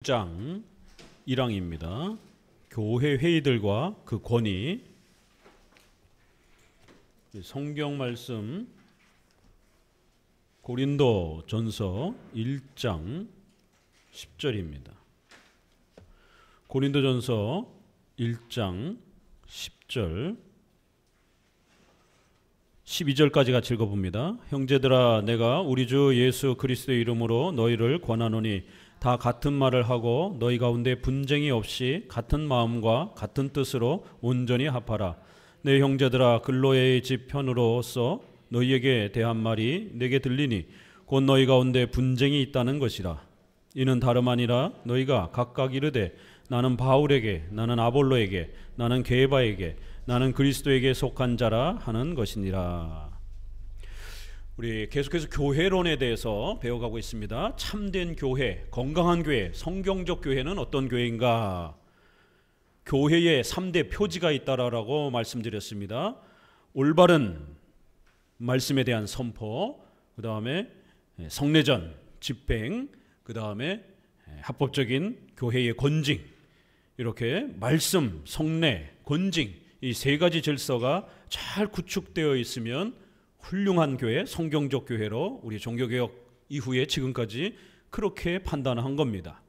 장 1항입니다. 교회 회의들과 그 권위. 성경 말씀 고린도 전서 1장 10절입니다. 고린도 전서 1장 10절 12절까지 같이 읽어봅니다. 형제들아, 내가 우리 주 예수 그리스도의 이름으로 너희를 권하노니 다 같은 말을 하고 너희 가운데 분쟁이 없이 같은 마음과 같은 뜻으로 온전히 합하라. 내 형제들아, 글로의 집 편으로서 너희에게 대한 말이 내게 들리니 곧 너희 가운데 분쟁이 있다는 것이라. 이는 다름 아니라 너희가 각각 이르되 나는 바울에게, 나는 아볼로에게, 나는 게바에게, 나는 그리스도에게 속한 자라 하는 것이니라. 우리 계속해서 교회론에 대해서 배워가고 있습니다. 참된 교회, 건강한 교회, 성경적 교회는 어떤 교회인가? 교회에 3대 표지가 있다라고 말씀드렸습니다. 올바른 말씀에 대한 선포, 그 다음에 성례전, 집행, 그 다음에 합법적인 교회의 권징, 이렇게 말씀, 성례, 권징, 이 세 가지 질서가 잘 구축되어 있으면 훌륭한 교회, 성경적 교회로 우리 종교개혁 이후에 지금까지 그렇게 판단한 겁니다.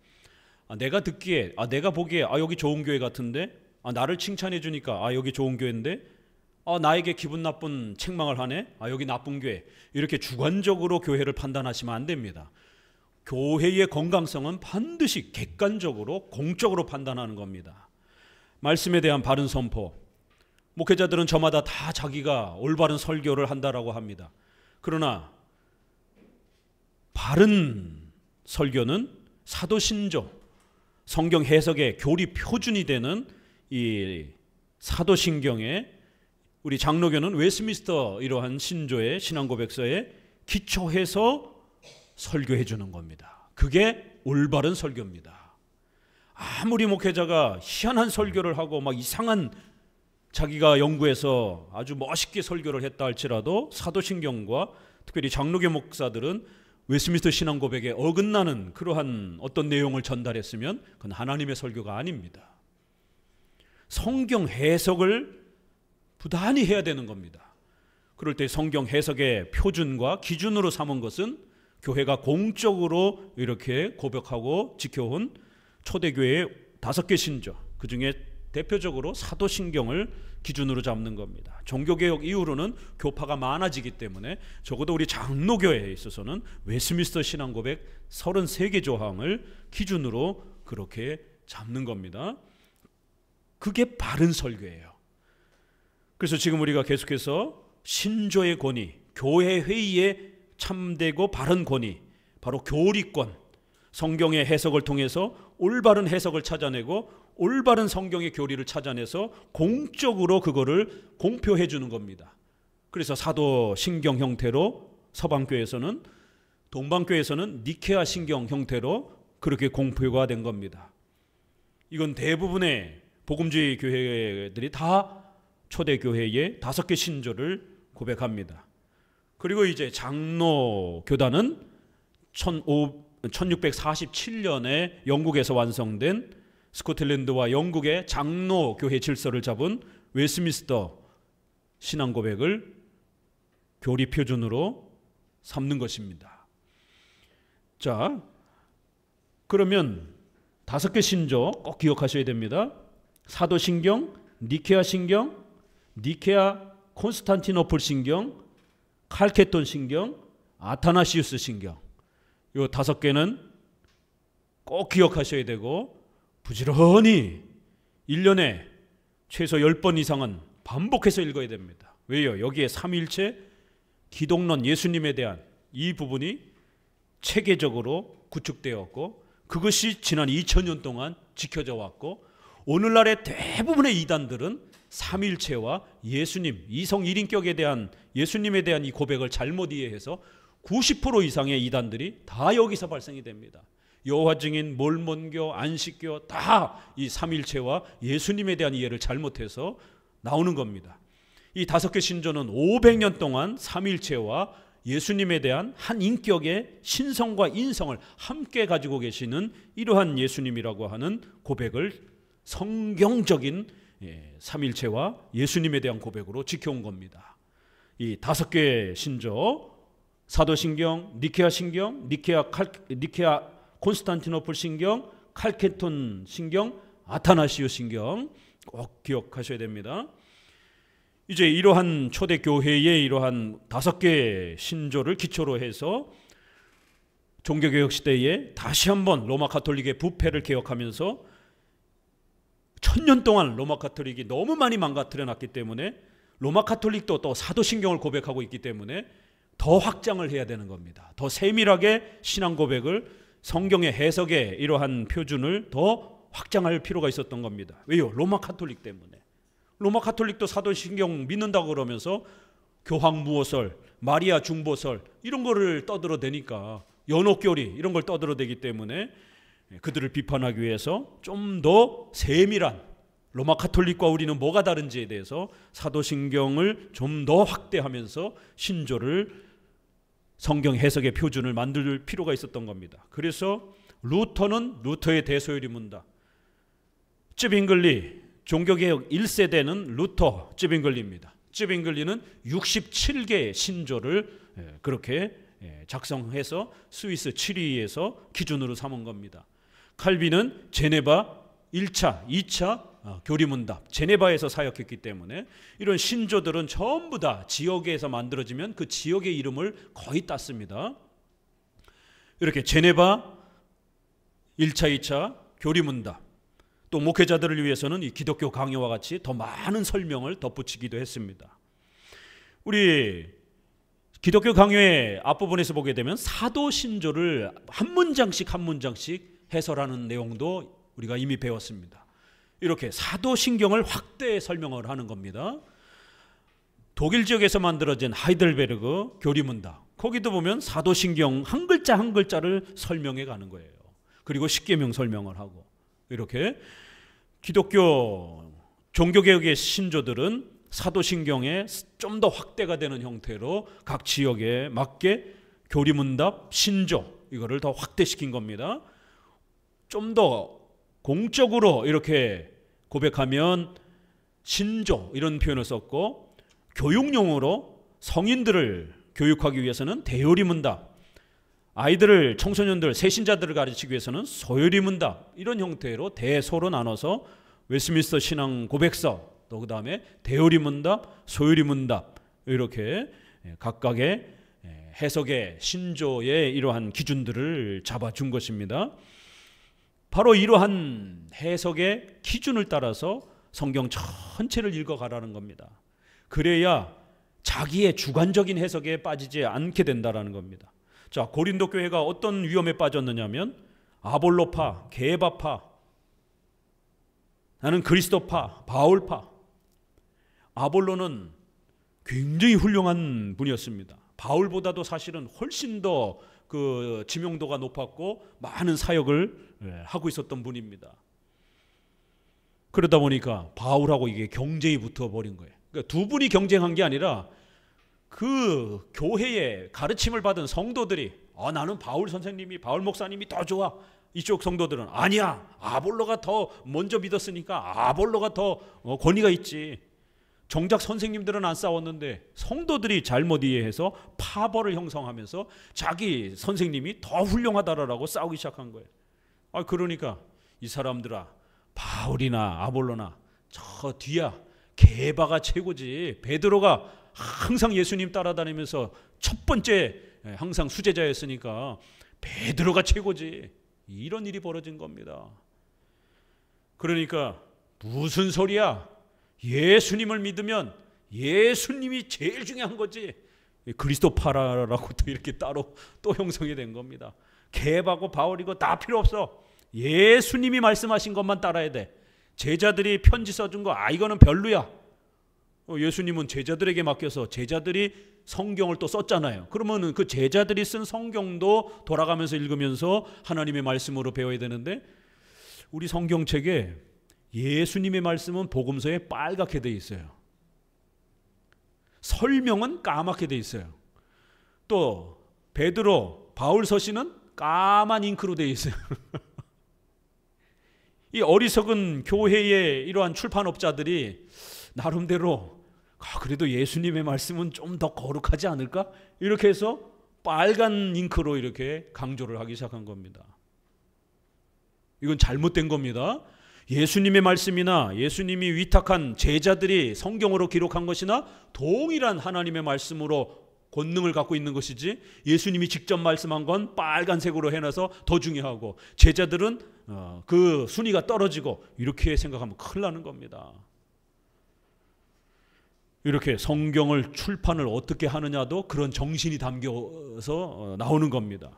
내가 듣기에, 내가 보기에 여기 좋은 교회 같은데, 나를 칭찬해 주니까 여기 좋은 교회인데, 나에게 기분 나쁜 책망을 하네, 여기 나쁜 교회, 이렇게 주관적으로 교회를 판단하시면 안 됩니다. 교회의 건강성은 반드시 객관적으로 공적으로 판단하는 겁니다. 말씀에 대한 바른 선포, 목회자들은 저마다 다 자기가 올바른 설교를 한다라고 합니다. 그러나 바른 설교는 사도신조, 성경 해석의 교리 표준이 되는 이 사도신경에 우리 장로교는 웨스민스터 이러한 신조의 신앙고백서에 기초해서 설교해 주는 겁니다. 그게 올바른 설교입니다. 아무리 목회자가 희한한 설교를 하고 막 이상한 자기가 연구해서 아주 멋있게 설교를 했다 할지라도 사도신경과 특별히 장로교 목사들은 웨스민스터 신앙고백에 어긋나는 그러한 어떤 내용을 전달했으면 그건 하나님의 설교가 아닙니다. 성경 해석을 부단히 해야 되는 겁니다. 그럴 때 성경 해석의 표준과 기준으로 삼은 것은 교회가 공적으로 이렇게 고백하고 지켜온 초대교회의 5개 신조, 그 중에 대표적으로 사도신경을 기준으로 잡는 겁니다. 종교개혁 이후로는 교파가 많아지기 때문에 적어도 우리 장로교회에 있어서는 웨스민스터 신앙고백 33개 조항을 기준으로 그렇게 잡는 겁니다. 그게 바른 설교예요. 그래서 지금 우리가 계속해서 신조의 권위, 교회 회의의 참되고 바른 권위, 바로 교리권, 성경의 해석을 통해서 올바른 해석을 찾아내고 올바른 성경의 교리를 찾아내서 공적으로 그거를 공표해 주는 겁니다. 그래서 사도 신경 형태로 서방교회에서는, 동방교회에서는 니케아 신경 형태로 그렇게 공표가 된 겁니다. 이건 대부분의 복음주의 교회들이 다 초대교회의 5개 신조를 고백합니다. 그리고 이제 장로교단은 1647년에 영국에서 완성된 스코틀랜드와 영국의 장로교회 질서를 잡은 웨스민스터 신앙고백을 교리 표준으로 삼는 것입니다. 자, 그러면 5개 신조 꼭 기억하셔야 됩니다. 사도신경, 니케아 신경, 니케아 콘스탄티노플 신경, 칼케톤 신경, 아타나시우스 신경, 이 5개는 꼭 기억하셔야 되고 부지런히 1년에 최소 10번 이상은 반복해서 읽어야 됩니다. 왜요? 여기에 삼위일체, 기독론, 예수님에 대한 이 부분이 체계적으로 구축되었고 그것이 지난 2000년 동안 지켜져 왔고 오늘날의 대부분의 이단들은 삼위일체와 예수님, 이성 일인격에 대한 예수님에 대한 이 고백을 잘못 이해해서 90% 이상의 이단들이 다 여기서 발생이 됩니다. 여호와 증인, 몰몬교, 안식교 다 이 삼위일체와 예수님에 대한 이해를 잘못해서 나오는 겁니다. 이 5개 신조는 500년 동안 삼위일체와 예수님에 대한 한 인격의 신성과 인성을 함께 가지고 계시는 이러한 예수님이라고 하는 고백을 성경적인 삼일체와 예수님에 대한 고백으로 지켜온 겁니다. 이 5개의 신조, 사도신경, 니케아 신경, 니케아 콘스탄티노플 신경, 칼케톤 신경, 아타나시오 신경 꼭 기억하셔야 됩니다. 이제 이러한 초대교회의 이러한 5개의 신조를 기초로 해서 종교개혁 시대에 다시 한번 로마 가톨릭의 부패를 개혁하면서 1000년 동안 로마 가톨릭이 너무 많이 망가뜨려 놨기 때문에 로마 가톨릭도 또 사도신경을 고백하고 있기 때문에 더 확장을 해야 되는 겁니다. 더 세밀하게 신앙 고백을 성경의 해석의 이러한 표준을 더 확장할 필요가 있었던 겁니다. 왜요? 로마 가톨릭 때문에. 로마 가톨릭도 사도신경 믿는다고 그러면서 교황무호설, 마리아 중보설 이런 거를 떠들어대니까 연옥교리 이런 걸 떠들어대기 때문에 그들을 비판하기 위해서 좀 더 세밀한 로마 가톨릭과 우리는 뭐가 다른지에 대해서 사도신경을 좀 더 확대하면서 신조를 성경 해석의 표준을 만들 필요가 있었던 겁니다. 그래서 루터는 루터의 대소요리 문답, 쯔빙글리 종교개혁 1세대는 루터 쯔빙글리입니다. 쯔빙글리는 67개의 신조를 그렇게 작성해서 스위스 치리에서 기준으로 삼은 겁니다. 칼빈은 제네바 1차, 2차 교리문답 제네바에서 사역했기 때문에 이런 신조들은 전부 다 지역에서 만들어지면 그 지역의 이름을 거의 땄습니다. 이렇게 제네바 1차, 2차 교리문답, 또 목회자들을 위해서는 이 기독교 강요와 같이 더 많은 설명을 덧붙이기도 했습니다. 우리 기독교 강요의 앞부분에서 보게 되면 사도신조를 한 문장씩 한 문장씩 해설하는 내용도 우리가 이미 배웠습니다. 이렇게 사도신경을 확대 설명을 하는 겁니다. 독일 지역에서 만들어진 하이델베르그 교리문답, 거기도 보면 사도신경 한 글자 한 글자를 설명해 가는 거예요. 그리고 십계명 설명을 하고, 이렇게 기독교 종교개혁의 신조들은 사도신경에 좀 더 확대가 되는 형태로 각 지역에 맞게 교리문답, 신조 이거를 더 확대시킨 겁니다. 좀 더 공적으로 이렇게 고백하면 신조 이런 표현을 썼고, 교육용으로 성인들을 교육하기 위해서는 대요리문답, 아이들을, 청소년들, 세신자들을 가르치기 위해서는 소요리문답 이런 형태로 대소로 나눠서 웨스민스터 신앙 고백서, 또 그 다음에 대요리문답, 소요리문답 이렇게 각각의 해석의 신조의 이러한 기준들을 잡아준 것입니다. 바로 이러한 해석의 기준을 따라서 성경 전체를 읽어가라는 겁니다. 그래야 자기의 주관적인 해석에 빠지지 않게 된다는 겁니다. 자, 고린도 교회가 어떤 위험에 빠졌느냐면 아볼로파, 게바파, 나는 그리스도파, 바울파. 아볼로는 굉장히 훌륭한 분이었습니다. 바울보다도 사실은 훨씬 더 그 지명도가 높았고 많은 사역을 하고 있었던 분입니다. 그러다 보니까 바울하고 이게 경쟁이 붙어버린 거예요. 그러니까 두 분이 경쟁한 게 아니라 그 교회에 가르침을 받은 성도들이 나는 바울 선생님이, 바울 목사님이 더 좋아. 이쪽 성도들은 아니야, 아볼로가 더 먼저 믿었으니까 아볼로가 더 권위가 있지. 정작 선생님들은 안 싸웠는데 성도들이 잘못 이해해서 파벌을 형성하면서 자기 선생님이 더 훌륭하다라고 싸우기 시작한 거예요. 그러니까 이 사람들아, 바울이나 아볼로나 저 뒤야 게바가 최고지. 베드로가 항상 예수님 따라다니면서 첫 번째 항상 수제자였으니까 베드로가 최고지. 이런 일이 벌어진 겁니다. 그러니까 무슨 소리야? 예수님을 믿으면 예수님이 제일 중요한 거지. 그리스도파라고 또 이렇게 따로 또 형성이 된 겁니다. 게바고 바울이고 다 필요 없어. 예수님이 말씀하신 것만 따라야 돼. 제자들이 편지 써준 거 이거는 별로야. 예수님은 제자들에게 맡겨서 제자들이 성경을 또 썼잖아요. 그러면 그 제자들이 쓴 성경도 돌아가면서 읽으면서 하나님의 말씀으로 배워야 되는데, 우리 성경책에 예수님의 말씀은 복음서에 빨갛게 돼 있어요. 설명은 까맣게 돼 있어요. 또 베드로, 바울 서신은 까만 잉크로 되어 있어요. 이 어리석은 교회의 이러한 출판업자들이 나름대로 그래도 예수님의 말씀은 좀 더 거룩하지 않을까? 이렇게 해서 빨간 잉크로 이렇게 강조를 하기 시작한 겁니다. 이건 잘못된 겁니다. 예수님의 말씀이나 예수님이 위탁한 제자들이 성경으로 기록한 것이나 동일한 하나님의 말씀으로 권능을 갖고 있는 것이지, 예수님이 직접 말씀한 건 빨간색으로 해놔서 더 중요하고 제자들은 그 순위가 떨어지고, 이렇게 생각하면 큰일 나는 겁니다. 이렇게 성경을 출판을 어떻게 하느냐도 그런 정신이 담겨서 나오는 겁니다.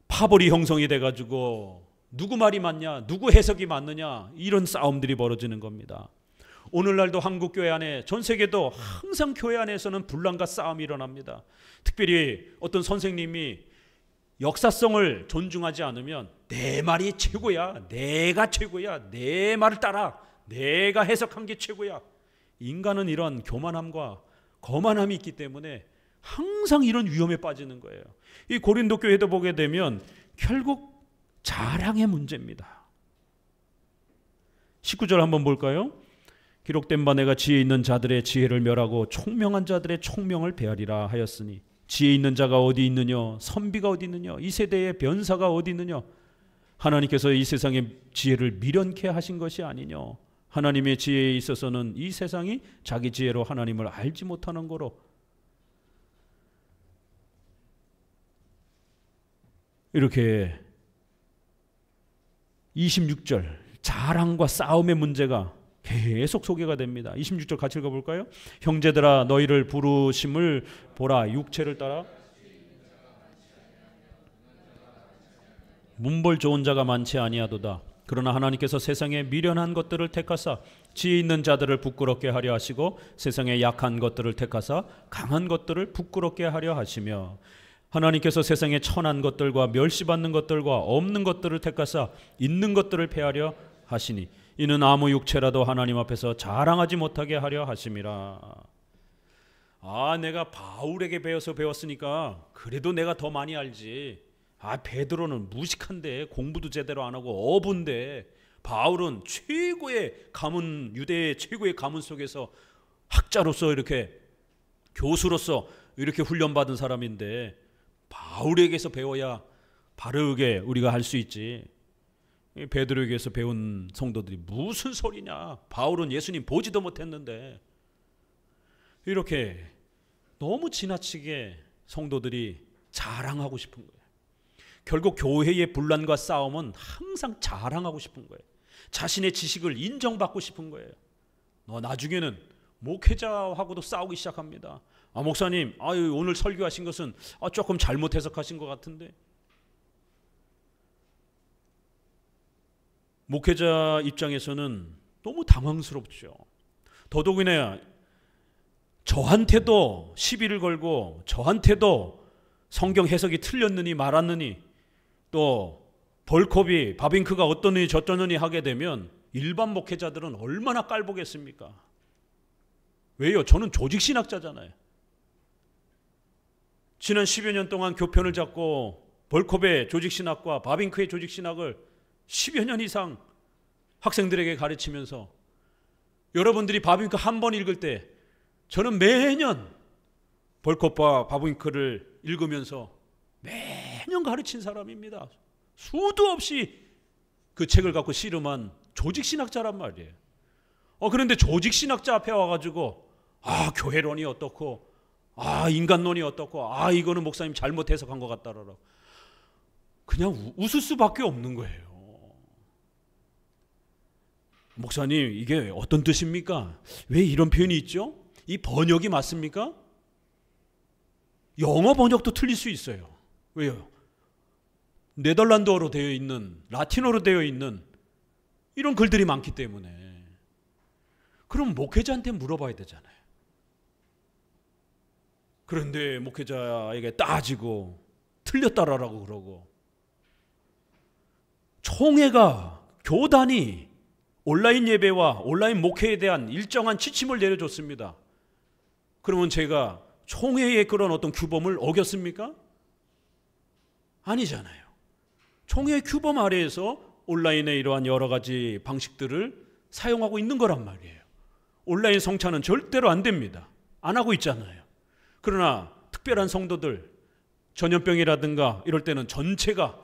파벌이 형성이 돼가지고 누구 말이 맞냐, 누구 해석이 맞느냐, 이런 싸움들이 벌어지는 겁니다. 오늘날도 한국 교회 안에, 전 세계도 항상 교회 안에서는 분란과 싸움이 일어납니다. 특별히 어떤 선생님이 역사성을 존중하지 않으면 내 말이 최고야, 내가 최고야, 내 말을 따라, 내가 해석한 게 최고야. 인간은 이런 교만함과 거만함이 있기 때문에 항상 이런 위험에 빠지는 거예요. 이 고린도 교회도 보게 되면 결국 자랑의 문제입니다. 19절 한번 볼까요? 기록된 바 내가 지혜 있는 자들의 지혜를 멸하고 총명한 자들의 총명을 베하리라 하였으니, 지혜 있는 자가 어디 있느냐, 선비가 어디 있느냐, 이 세대의 변사가 어디 있느냐. 하나님께서 이 세상의 지혜를 미련케 하신 것이 아니냐. 하나님의 지혜에 있어서는 이 세상이 자기 지혜로 하나님을 알지 못하는 거로. 이렇게 26절 자랑과 싸움의 문제가 계속 소개가 됩니다. 26절 같이 읽어볼까요? 형제들아 너희를 부르심을 보라. 육체를 따라 문벌 좋은 자가 많지 아니하도다. 그러나 하나님께서 세상에 미련한 것들을 택하사 지혜 있는 자들을 부끄럽게 하려 하시고, 세상에 약한 것들을 택하사 강한 것들을 부끄럽게 하려 하시며, 하나님께서 세상에 천한 것들과 멸시받는 것들과 없는 것들을 택하사 있는 것들을 폐하려 하시니, 이는 아무 육체라도 하나님 앞에서 자랑하지 못하게 하려 하심이라. 내가 바울에게 배워서 배웠으니까 그래도 내가 더 많이 알지. 베드로는 무식한데 공부도 제대로 안 하고 어부인데, 바울은 최고의 가문, 유대의 최고의 가문 속에서 학자로서 이렇게 교수로서 이렇게 훈련받은 사람인데 바울에게서 배워야 바르게 우리가 할 수 있지. 베드로에게서 배운 성도들이 무슨 소리냐, 바울은 예수님 보지도 못했는데, 이렇게 너무 지나치게 성도들이 자랑하고 싶은 거예요. 결국 교회의 분란과 싸움은 항상 자랑하고 싶은 거예요. 자신의 지식을 인정받고 싶은 거예요. 나중에는 목회자하고도 싸우기 시작합니다. 목사님, 오늘 설교하신 것은 조금 잘못 해석하신 것 같은데. 목회자 입장에서는 너무 당황스럽죠. 더더욱이나 저한테도 시비를 걸고, 저한테도 성경 해석이 틀렸느니 말았느니, 또 벌컵이 바빙크가 어떠느니 저떠느니 하게 되면 일반 목회자들은 얼마나 깔보겠습니까? 왜요? 저는 조직신학자잖아요. 지난 10여 년 동안 교편을 잡고 벌컵의 조직신학과 바빙크의 조직신학을 10여 년 이상 학생들에게 가르치면서, 여러분들이 바빙크 한 번 읽을 때 저는 매년 벌컵과 바빙크를 읽으면서 매년 가르친 사람입니다. 수도 없이 그 책을 갖고 씨름한 조직신학자란 말이에요. 그런데 조직신학자 앞에 와가지고 교회론이 어떻고, 인간론이 어떻고, 이거는 목사님 잘못 해석한 것 같다라고 그냥 웃을 수밖에 없는 거예요. 목사님, 이게 어떤 뜻입니까? 왜 이런 표현이 있죠? 이 번역이 맞습니까? 영어 번역도 틀릴 수 있어요. 왜요? 네덜란드어로 되어 있는, 라틴어로 되어 있는 이런 글들이 많기 때문에. 그럼 목회자한테 물어봐야 되잖아요. 그런데 목회자에게 따지고 틀렸다라고 그러고, 총회가, 교단이 온라인 예배와 온라인 목회에 대한 일정한 지침을 내려줬습니다. 그러면 제가 총회의 그런 어떤 규범을 어겼습니까? 아니잖아요. 총회의 규범 아래에서 온라인의 이러한 여러 가지 방식들을 사용하고 있는 거란 말이에요. 온라인 성찬은 절대로 안 됩니다. 안 하고 있잖아요. 그러나 특별한 성도들, 전염병이라든가 이럴 때는 전체가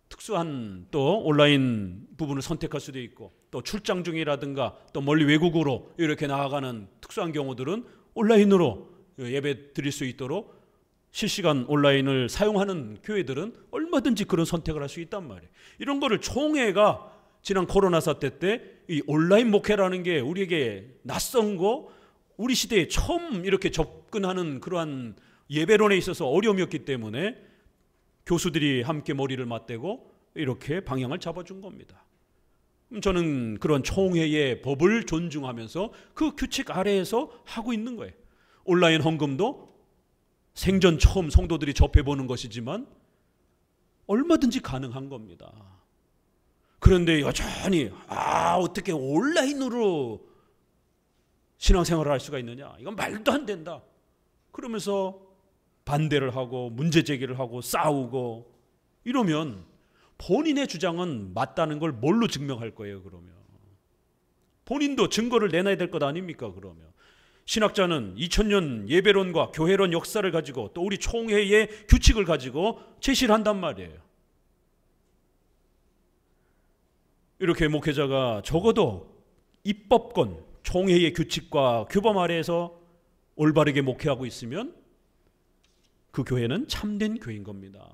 특수한 또 온라인 부분을 선택할 수도 있고, 또 출장 중이라든가 또 멀리 외국으로 이렇게 나아가는 특수한 경우들은 온라인으로 예배 드릴 수 있도록 실시간 온라인을 사용하는 교회들은 얼마든지 그런 선택을 할 수 있단 말이에요. 이런 거를 총회가 지난 코로나 사태 때 이 온라인 목회라는 게 우리에게 낯선 거, 우리 시대에 처음 이렇게 접근하는 그러한 예배론에 있어서 어려움이었기 때문에 교수들이 함께 머리를 맞대고 이렇게 방향을 잡아준 겁니다. 저는 그런 총회의 법을 존중하면서 그 규칙 아래에서 하고 있는 거예요. 온라인 헌금도 생전 처음 성도들이 접해보는 것이지만 얼마든지 가능한 겁니다. 그런데 여전히 어떻게 온라인으로 신앙생활을 할 수가 있느냐, 이건 말도 안 된다 그러면서 반대를 하고 문제 제기를 하고 싸우고 이러면 본인의 주장은 맞다는 걸 뭘로 증명할 거예요? 그러면 본인도 증거를 내놔야 될 것 아닙니까? 그러면 신학자는 2000년 예배론과 교회론 역사를 가지고 또 우리 총회의 규칙을 가지고 제시를 한단 말이에요. 이렇게 목회자가 적어도 입법권, 총회의 규칙과 규범 아래에서 올바르게 목회하고 있으면 그 교회는 참된 교회인 겁니다.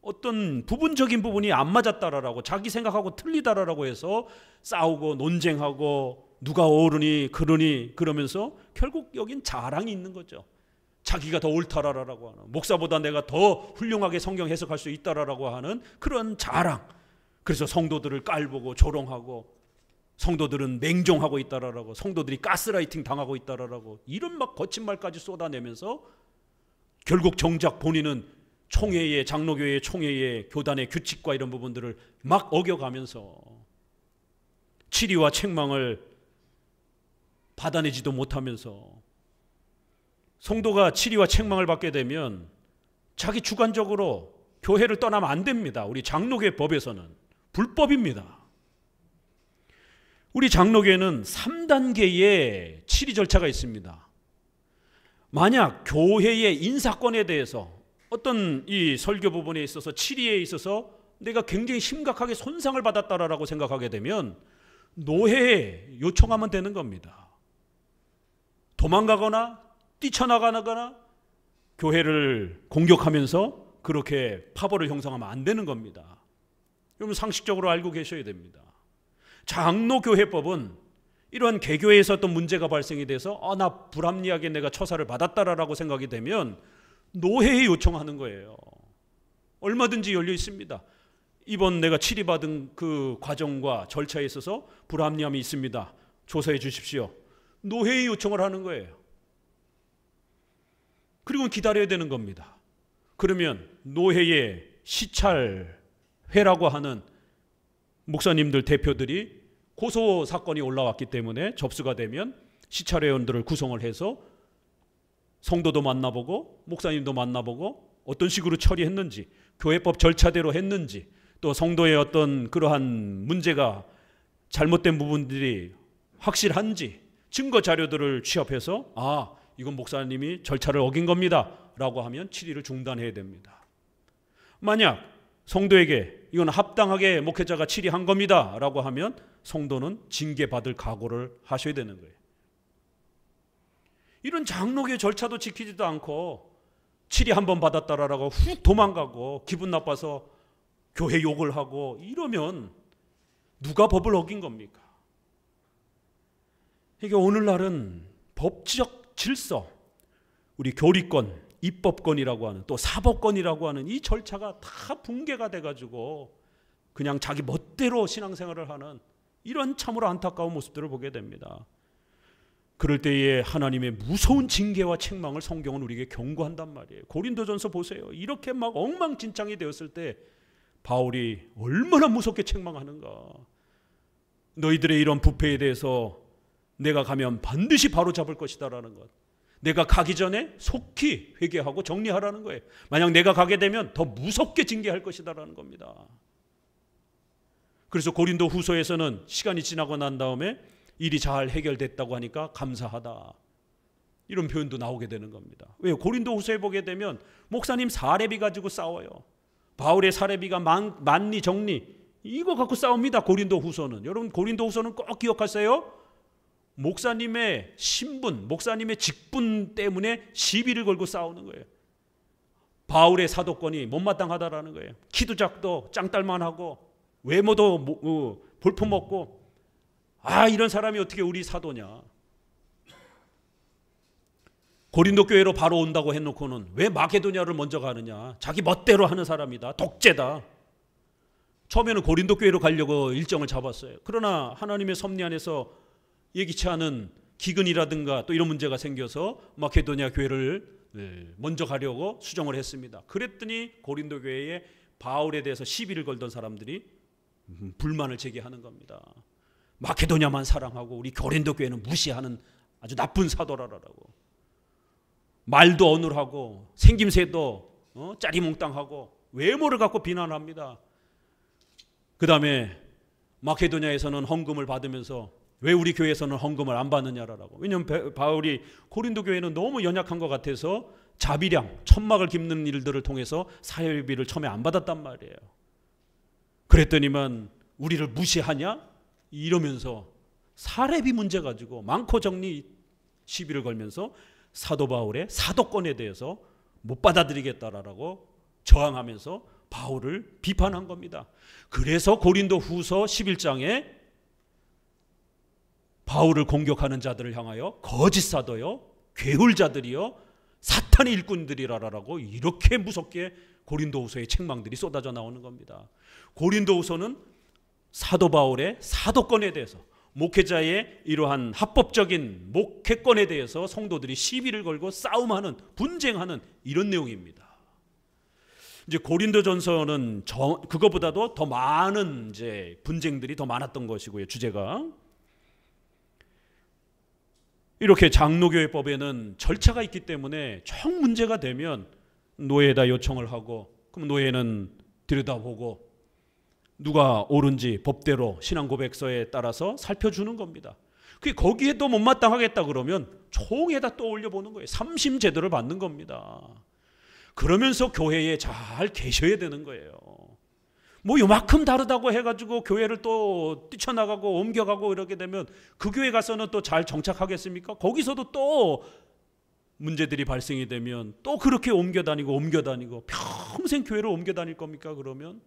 어떤 부분적인 부분이 안 맞았다라고, 자기 생각하고 틀리다라고 해서 싸우고 논쟁하고 누가 옳으니 그러니 그러면서 결국 여긴 자랑이 있는 거죠. 자기가 더 옳다라고 하는, 목사보다 내가 더 훌륭하게 성경 해석할 수 있다라고 하는 그런 자랑. 그래서 성도들을 깔보고 조롱하고, 성도들은 맹종하고 있다라고, 성도들이 가스라이팅 당하고 있다라고, 이런 막 거친 말까지 쏟아내면서 결국 정작 본인은 총회의, 장로교회의 총회의 교단의 규칙과 이런 부분들을 막 어겨가면서 치리와 책망을 받아내지도 못하면서, 성도가 치리와 책망을 받게 되면 자기 주관적으로 교회를 떠나면 안 됩니다. 우리 장로교회 법에서는 불법입니다. 우리 장로교회는 3단계의 치리 절차가 있습니다. 만약 교회의 인사권에 대해서 어떤 이 설교 부분에 있어서, 치리에 있어서 내가 굉장히 심각하게 손상을 받았다라고 생각하게 되면 노회에 요청하면 되는 겁니다. 도망가거나 뛰쳐나가거나 교회를 공격하면서 그렇게 파벌을 형성하면 안 되는 겁니다. 여러분 상식적으로 알고 계셔야 됩니다. 장로교회법은 이러한 개교에서 어떤 문제가 발생이 돼서 나 불합리하게 내가 처사를 받았다라고 생각이 되면 노회에 요청하는 거예요. 얼마든지 열려 있습니다. 이번 내가 치리받은 그 과정과 절차에 있어서 불합리함이 있습니다. 조사해 주십시오. 노회에 요청을 하는 거예요. 그리고 기다려야 되는 겁니다. 그러면 노회의 시찰회라고 하는 목사님들 대표들이 고소 사건이 올라왔기 때문에 접수가 되면 시찰회원들을 구성을 해서 성도도 만나보고 목사님도 만나보고 어떤 식으로 처리했는지, 교회법 절차대로 했는지, 또 성도의 어떤 그러한 문제가 잘못된 부분들이 확실한지 증거 자료들을 취합해서 이건 목사님이 절차를 어긴 겁니다 라고 하면 치리를 중단해야 됩니다. 만약 성도에게 이건 합당하게 목회자가 치리한 겁니다 라고 하면 성도는 징계받을 각오를 하셔야 되는 거예요. 이런 장로교의 절차도 지키지도 않고 치리 한번 받았다라고 훅 도망가고 기분 나빠서 교회 욕을 하고 이러면 누가 법을 어긴 겁니까? 이게 오늘날은 법적 질서, 우리 교리권, 입법권이라고 하는, 또 사법권이라고 하는 이 절차가 다 붕괴가 돼가지고 그냥 자기 멋대로 신앙생활을 하는 이런 참으로 안타까운 모습들을 보게 됩니다. 그럴 때에 하나님의 무서운 징계와 책망을 성경은 우리에게 경고한단 말이에요. 고린도전서 보세요. 이렇게 막 엉망진창이 되었을 때 바울이 얼마나 무섭게 책망하는가. 너희들의 이런 부패에 대해서 내가 가면 반드시 바로잡을 것이다라는 것, 내가 가기 전에 속히 회개하고 정리하라는 거예요. 만약 내가 가게 되면 더 무섭게 징계할 것이다라는 겁니다. 그래서 고린도 후서에서는 시간이 지나고 난 다음에 일이 잘 해결됐다고 하니까 감사하다, 이런 표현도 나오게 되는 겁니다. 왜요? 고린도 후서에 보게 되면 목사님 사례비 가지고 싸워요. 바울의 사례비가 만리 정리, 이거 갖고 싸웁니다. 고린도 후서는. 여러분, 고린도 후서는 꼭 기억하세요. 목사님의 신분, 목사님의 직분 때문에 시비를 걸고 싸우는 거예요. 바울의 사도권이 못마땅하다라는 거예요. 키도 작도 짱딸만하고 외모도 볼품없고, 이런 사람이 어떻게 우리 사도냐. 고린도 교회로 바로 온다고 해놓고는 왜 마게도냐를 먼저 가느냐. 자기 멋대로 하는 사람이다, 독재다. 처음에는 고린도 교회로 가려고 일정을 잡았어요. 그러나 하나님의 섭리 안에서 예기치 않은 기근이라든가 또 이런 문제가 생겨서 마게도냐 교회를 먼저 가려고 수정을 했습니다. 그랬더니 고린도 교회에 바울에 대해서 시비를 걸던 사람들이 불만을 제기하는 겁니다. 마케도냐만 사랑하고 우리 고린도 교회는 무시하는 아주 나쁜 사도라라고. 말도 어눌하고 생김새도 짜리몽땅하고 외모를 갖고 비난합니다. 그 다음에 마케도냐에서는 헌금을 받으면서 왜 우리 교회에서는 헌금을 안 받느냐라고. 왜냐하면 바울이 고린도 교회는 너무 연약한 것 같아서 자비량, 천막을 깁는 일들을 통해서 사회비를 처음에 안 받았단 말이에요. 그랬더니만 우리를 무시하냐? 이러면서 사례비 문제 가지고 많고 적니 시비를 걸면서 사도 바울의 사도권에 대해서 못 받아들이겠다라고 저항하면서 바울을 비판한 겁니다. 그래서 고린도 후서 11장에 바울을 공격하는 자들을 향하여 거짓 사도요, 괴울자들이요, 사탄의 일꾼들이라라고 이렇게 무섭게 고린도 후서의 책망들이 쏟아져 나오는 겁니다. 고린도 후서는 사도 바울의 사도권에 대해서, 목회자의 이러한 합법적인 목회권에 대해서 성도들이 시비를 걸고 싸움하는, 분쟁하는 이런 내용입니다. 이제 고린도전서는 그거보다도 더 많은 이제 분쟁들이 더 많았던 것이고요. 주제가 이렇게 장로교회법에는 절차가 있기 때문에 총 문제가 되면 노예에다 요청을 하고, 그럼 노예는 들여다보고 누가 옳은지 법대로 신앙고백서에 따라서 살펴주는 겁니다. 그게 거기에도 못마땅하겠다 그러면 총에다 또 올려보는 거예요. 삼심제도를 받는 겁니다. 그러면서 교회에 잘 계셔야 되는 거예요. 뭐 요만큼 다르다고 해가지고 교회를 또 뛰쳐나가고 옮겨가고 이렇게 되면 그 교회 가서는 또 잘 정착하겠습니까? 거기서도 또 문제들이 발생이 되면 또 그렇게 옮겨다니고 평생 교회를 옮겨다닐 겁니까? 그러면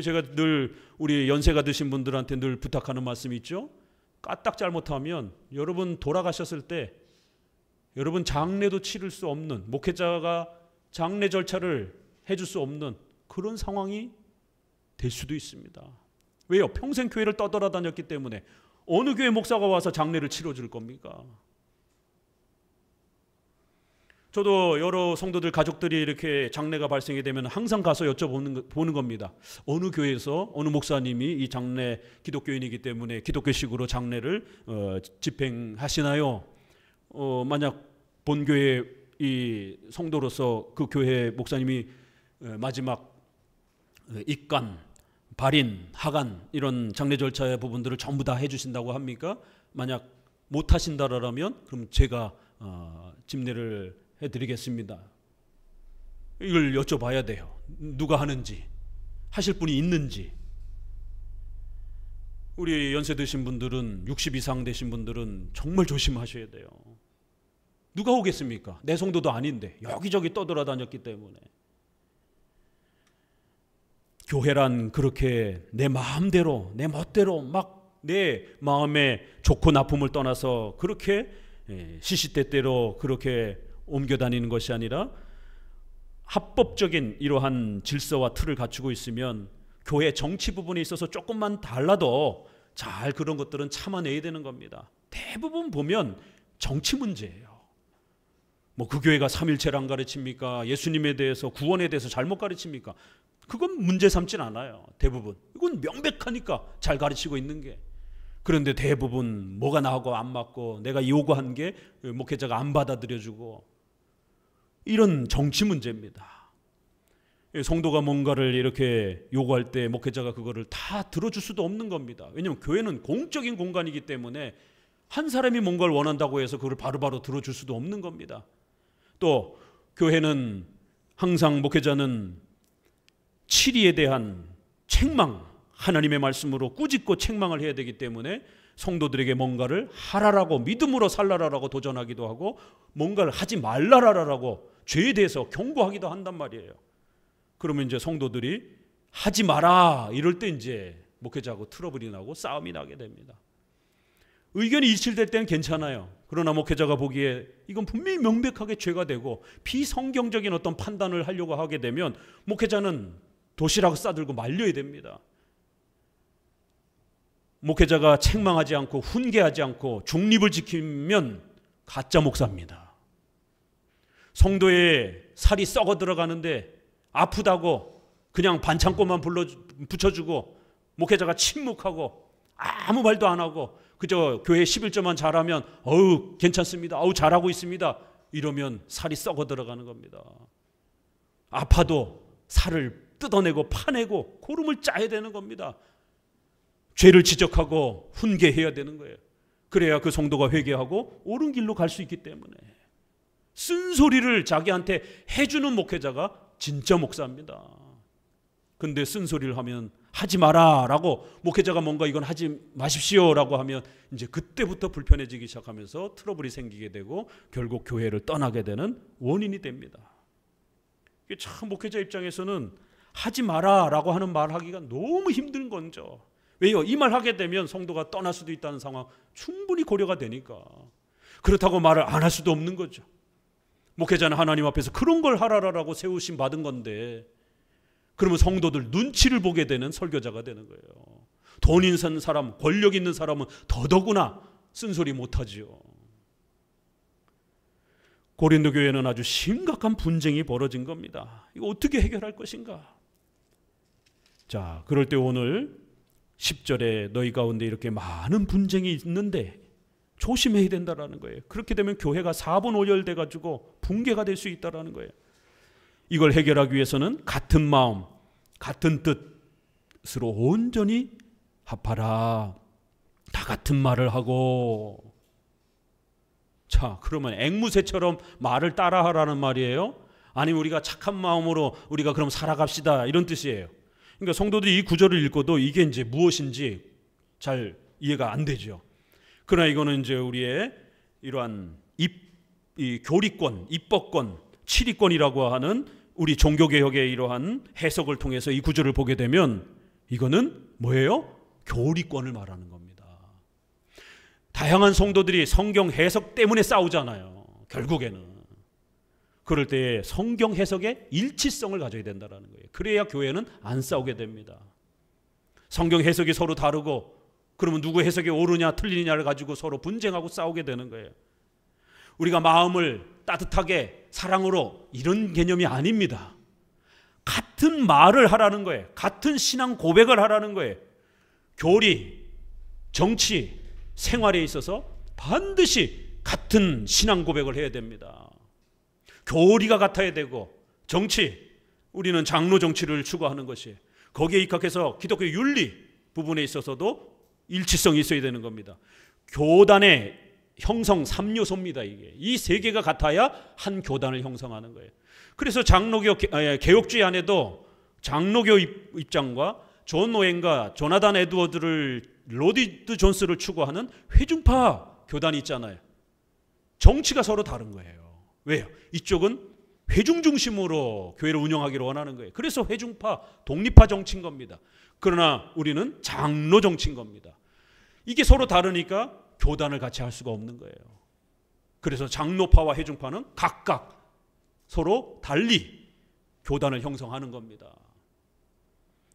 제가 늘 우리 연세가 드신 분들한테 늘 부탁하는 말씀이 있죠. 까딱 잘못하면 여러분 돌아가셨을 때 여러분 장례도 치를 수 없는, 목회자가 장례 절차를 해줄 수 없는 그런 상황이 될 수도 있습니다. 왜요? 평생 교회를 떠돌아다녔기 때문에 어느 교회 목사가 와서 장례를 치러줄 겁니까? 저도 여러 성도들 가족들이 이렇게 장례가 발생이 되면 항상 가서 여쭤보는 겁니다. 어느 교회에서 어느 목사님이 이 장례 기독교인이기 때문에 기독교식으로 장례를 집행하시나요? 만약 본교회 이 성도로서 그 교회 목사님이 마지막 입간, 발인, 하간 이런 장례 절차의 부분들을 전부 다 해주신다고 합니까? 만약 못 하신다라면 그럼 제가 집례를 해드리겠습니다. 이걸 여쭤봐야 돼요. 누가 하는지, 하실 분이 있는지. 우리 연세 드신 분들은, 60 이상 되신 분들은 정말 조심하셔야 돼요. 누가 오겠습니까? 내 성도도 아닌데 여기저기 떠돌아다녔기 때문에. 교회란 그렇게 내 마음대로, 내 멋대로 막 내 마음에 좋고 나쁨을 떠나서 그렇게 시시때때로 그렇게 옮겨다니는 것이 아니라 합법적인 이러한 질서와 틀을 갖추고 있으면 교회 정치 부분에 있어서 조금만 달라도 잘 그런 것들은 참아내야 되는 겁니다. 대부분 보면 정치 문제예요. 뭐 그 교회가 삼일체를 안 가르칩니까? 예수님에 대해서, 구원에 대해서 잘못 가르칩니까? 그건 문제 삼진 않아요. 대부분 이건 명백하니까 잘 가르치고 있는 게. 그런데 대부분 뭐가 나오고 안 맞고 내가 요구한 게 목회자가 안 받아들여주고 이런 정치 문제입니다. 성도가 뭔가를 이렇게 요구할 때 목회자가 그거를 다 들어줄 수도 없는 겁니다. 왜냐하면 교회는 공적인 공간이기 때문에 한 사람이 뭔가를 원한다고 해서 그걸 바로바로 들어줄 수도 없는 겁니다. 또 교회는 항상 목회자는 치리에 대한 책망, 하나님의 말씀으로 꾸짖고 책망을 해야 되기 때문에 성도들에게 뭔가를 하라라고, 믿음으로 살라라라고 도전하기도 하고 뭔가를 하지 말라라라고 죄에 대해서 경고하기도 한단 말이에요. 그러면 이제 성도들이 하지 마라 이럴 때 이제 목회자하고 트러블이 나고 싸움이 나게 됩니다. 의견이 일치될 때는 괜찮아요. 그러나 목회자가 보기에 이건 분명히 명백하게 죄가 되고 비성경적인 어떤 판단을 하려고 하게 되면 목회자는 도시락 싸들고 말려야 됩니다. 목회자가 책망하지 않고 훈계하지 않고 중립을 지키면 가짜 목사입니다. 성도의 살이 썩어 들어가는데 아프다고 그냥 반창고만 붙여주고 목회자가 침묵하고 아무 말도 안 하고 그저 교회 11조만 잘하면 어우 괜찮습니다, 어우 잘하고 있습니다 이러면 살이 썩어 들어가는 겁니다. 아파도 살을 뜯어내고 파내고 고름을 짜야 되는 겁니다. 죄를 지적하고 훈계해야 되는 거예요. 그래야 그 성도가 회개하고 옳은 길로 갈 수 있기 때문에 쓴소리를 자기한테 해주는 목회자가 진짜 목사입니다. 근데 쓴소리를 하면 하지 마라 라고 목회자가 뭔가 이건 하지 마십시오 라고 하면 이제 그때부터 불편해지기 시작하면서 트러블이 생기게 되고 결국 교회를 떠나게 되는 원인이 됩니다. 이게 참 목회자 입장에서는 하지 마라 라고 하는 말 하기가 너무 힘든 건죠. 왜요? 이 말 하게 되면 성도가 떠날 수도 있다는 상황 충분히 고려가 되니까. 그렇다고 말을 안 할 수도 없는 거죠. 목회자는 하나님 앞에서 그런 걸 하라라고 세우심 받은 건데 그러면 성도들 눈치를 보게 되는 설교자가 되는 거예요. 돈 있는 사람, 권력 있는 사람은 더더구나 쓴소리 못하지요. 고린도 교회는 아주 심각한 분쟁이 벌어진 겁니다. 이거 어떻게 해결할 것인가? 자, 그럴 때 오늘 10절에 너희 가운데 이렇게 많은 분쟁이 있는데 조심해야 된다라는 거예요. 그렇게 되면 교회가 사분오열돼 가지고 붕괴가 될 수 있다라는 거예요. 이걸 해결하기 위해서는 같은 마음, 같은 뜻으로 온전히 합하라. 다 같은 말을 하고. 자, 그러면 앵무새처럼 말을 따라하라는 말이에요? 아니면 우리가 착한 마음으로 우리가 그럼 살아갑시다 이런 뜻이에요. 그러니까 성도들이 이 구절을 읽고도 이게 이제 무엇인지 잘 이해가 안 되죠. 그러나 이거는 이제 우리의 이러한 이 교리권, 입법권, 치리권이라고 하는 우리 종교개혁의 이러한 해석을 통해서 이 구절을 보게 되면 이거는 뭐예요? 교리권을 말하는 겁니다. 다양한 성도들이 성경 해석 때문에 싸우잖아요. 결국에는. 그럴 때 성경 해석의 일치성을 가져야 된다는 거예요. 그래야 교회는 안 싸우게 됩니다. 성경 해석이 서로 다르고 그러면 누구 해석이 옳으냐 틀리냐를 가지고 서로 분쟁하고 싸우게 되는 거예요. 우리가 마음을 따뜻하게 사랑으로 이런 개념이 아닙니다. 같은 말을 하라는 거예요. 같은 신앙 고백을 하라는 거예요. 교리, 정치, 생활에 있어서 반드시 같은 신앙 고백을 해야 됩니다. 교리가 같아야 되고 정치, 우리는 장로 정치를 추구하는 것이 거기에 입각해서 기독교 윤리 부분에 있어서도 일치성이 있어야 되는 겁니다. 교단의 형성 3요소입니다. 이게 이 세 개가 같아야 한 교단을 형성하는 거예요. 그래서 장로교 개혁주의 안에도 장로교 입장과 존 오웬과 조나단 에드워드를 로디드 존스를 추구하는 회중파 교단이 있잖아요. 정치가 서로 다른 거예요. 왜요? 이쪽은 회중 중심으로 교회를 운영하기를 원하는 거예요. 그래서 회중파, 독립파 정치인 겁니다. 그러나 우리는 장로 정치인 겁니다. 이게 서로 다르니까 교단을 같이 할 수가 없는 거예요. 그래서 장로파와 회중파는 각각 서로 달리 교단을 형성하는 겁니다.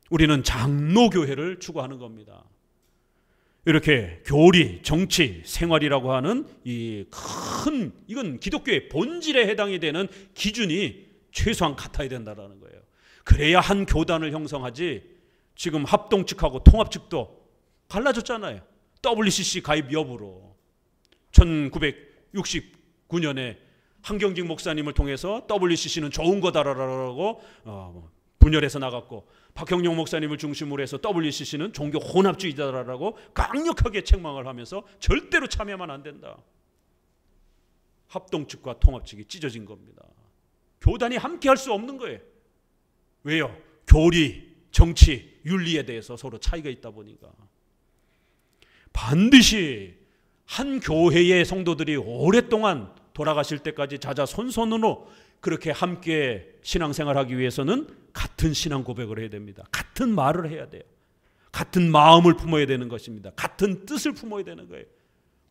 우리는 장로교회를 추구하는 겁니다. 이렇게 교리, 정치, 생활이라고 하는 이건 기독교의 본질에 해당이 되는 기준이 최소한 같아야 된다는 거예요. 그래야 한 교단을 형성하지 지금 합동 측하고 통합 측도 갈라졌잖아요. WCC 가입 여부로 1969년에 한경직 목사님을 통해서 WCC는 좋은 거다라고 분열해서 나갔고, 박형룡 목사님을 중심으로 해서 WCC는 종교 혼합주의자라고 강력하게 책망을 하면서 절대로 참여하면 안 된다. 합동 측과 통합 측이 찢어진 겁니다. 교단이 함께 할 수 없는 거예요. 왜요? 교리, 정치, 윤리에 대해서 서로 차이가 있다 보니까. 반드시 한 교회의 성도들이 오랫동안 돌아가실 때까지 자자손손으로 그렇게 함께 신앙생활하기 위해서는 같은 신앙 고백을 해야 됩니다. 같은 말을 해야 돼요. 같은 마음을 품어야 되는 것입니다. 같은 뜻을 품어야 되는 거예요.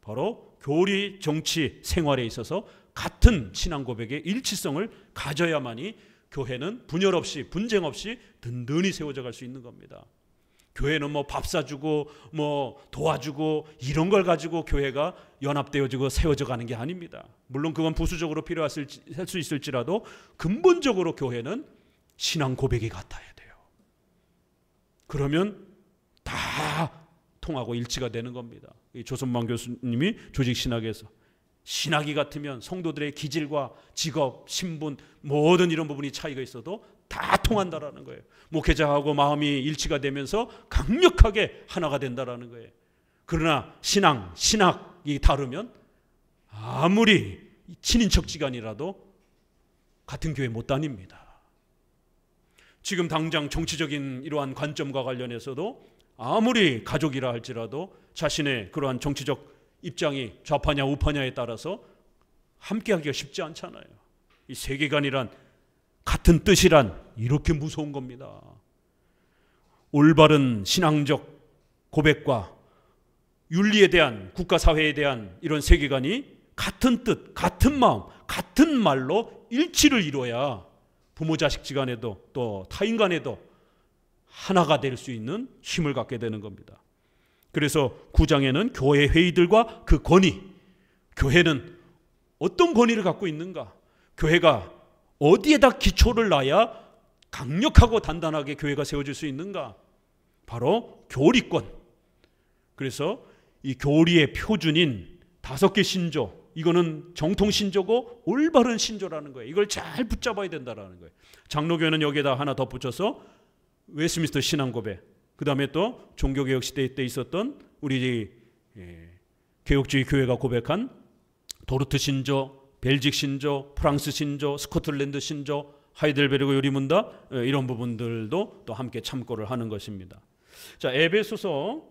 바로 교리, 정치, 생활에 있어서 같은 신앙 고백의 일치성을 가져야만이 교회는 분열 없이, 분쟁 없이 든든히 세워져 갈 수 있는 겁니다. 교회는 뭐 밥 사주고 뭐 도와주고 이런 걸 가지고 교회가 연합되어지고 세워져 가는 게 아닙니다. 물론 그건 부수적으로 필요할 수 있을지라도 근본적으로 교회는 신앙 고백이 같아야 돼요. 그러면 다 통하고 일치가 되는 겁니다. 이 조선만 교수님이 조직신학에서 신학이 같으면 성도들의 기질과 직업, 신분, 모든 이런 부분이 차이가 있어도 다 통한다라는 거예요. 목회자하고 마음이 일치가 되면서 강력하게 하나가 된다라는 거예요. 그러나 신학이 다르면 아무리 친인척지간이라도 같은 교회 못 다닙니다. 지금 당장 정치적인 이러한 관점과 관련해서도 아무리 가족이라 할지라도 자신의 그러한 정치적 입장이 좌파냐 우파냐에 따라서 함께하기가 쉽지 않잖아요. 이 세계관이란, 같은 뜻이란 이렇게 무서운 겁니다. 올바른 신앙적 고백과 윤리에 대한, 국가사회에 대한 이런 세계관이 같은 뜻, 같은 마음, 같은 말로 일치를 이루어야 부모 자식 지간에도 또 타인 간에도 하나가 될 수 있는 힘을 갖게 되는 겁니다. 그래서 9장에는 교회 회의들과 그 권위, 교회는 어떤 권위를 갖고 있는가, 교회가 어디에다 기초를 놔야 강력하고 단단하게 교회가 세워질 수 있는가, 바로 교리권. 그래서 이 교리의 표준인 5개 신조, 이거는 정통 신조고 올바른 신조라는 거예요. 이걸 잘 붙잡아야 된다는 거예요. 장로교회는 여기에다 하나 덧붙여서 웨스트민스터 신앙고백, 그 다음에 또 종교개혁 시대 때 있었던 우리 개혁주의 교회가 고백한 도르트 신조, 벨직 신조, 프랑스 신조, 스코틀랜드 신조, 하이델베르그 요리문답, 이런 부분들도 또 함께 참고를 하는 것입니다. 자, 에베소서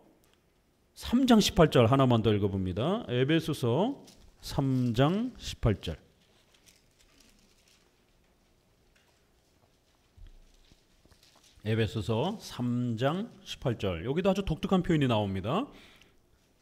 3장 18절 하나만 더 읽어봅니다. 에베소서 3장 18절. 에베소서 3장 18절. 여기도 아주 독특한 표현이 나옵니다.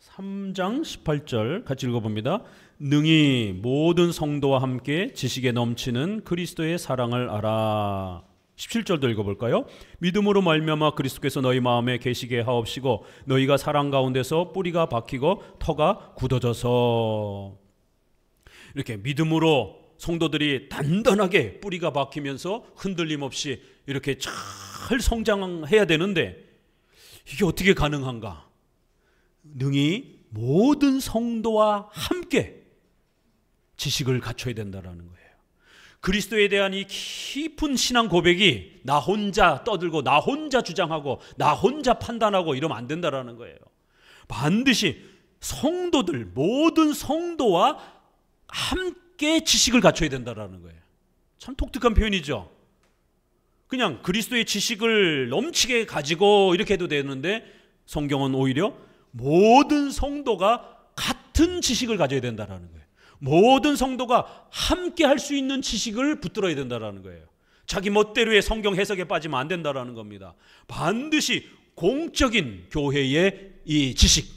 3장 18절 같이 읽어봅니다. 능히 모든 성도와 함께 지식에 넘치는 그리스도의 사랑을 알아. 17절도 읽어볼까요? 믿음으로 말미암아 그리스도께서 너희 마음에 계시게 하옵시고 너희가 사랑 가운데서 뿌리가 박히고 터가 굳어져서. 이렇게 믿음으로 성도들이 단단하게 뿌리가 박히면서 흔들림 없이 이렇게 잘 성장해야 되는데 이게 어떻게 가능한가? 능히 모든 성도와 함께 지식을 갖춰야 된다는 거예요. 그리스도에 대한 이 깊은 신앙 고백이 나 혼자 떠들고 나 혼자 주장하고 나 혼자 판단하고 이러면 안 된다는 거예요. 반드시 성도들, 모든 성도와 함께 지식을 갖춰야 된다는 거예요. 참 독특한 표현이죠. 그냥 그리스도의 지식을 넘치게 가지고 이렇게 해도 되는데 성경은 오히려 모든 성도가 같은 지식을 가져야 된다는 거예요. 모든 성도가 함께 할 수 있는 지식을 붙들어야 된다는 거예요. 자기 멋대로의 성경 해석에 빠지면 안 된다는 겁니다. 반드시 공적인 교회의 이 지식,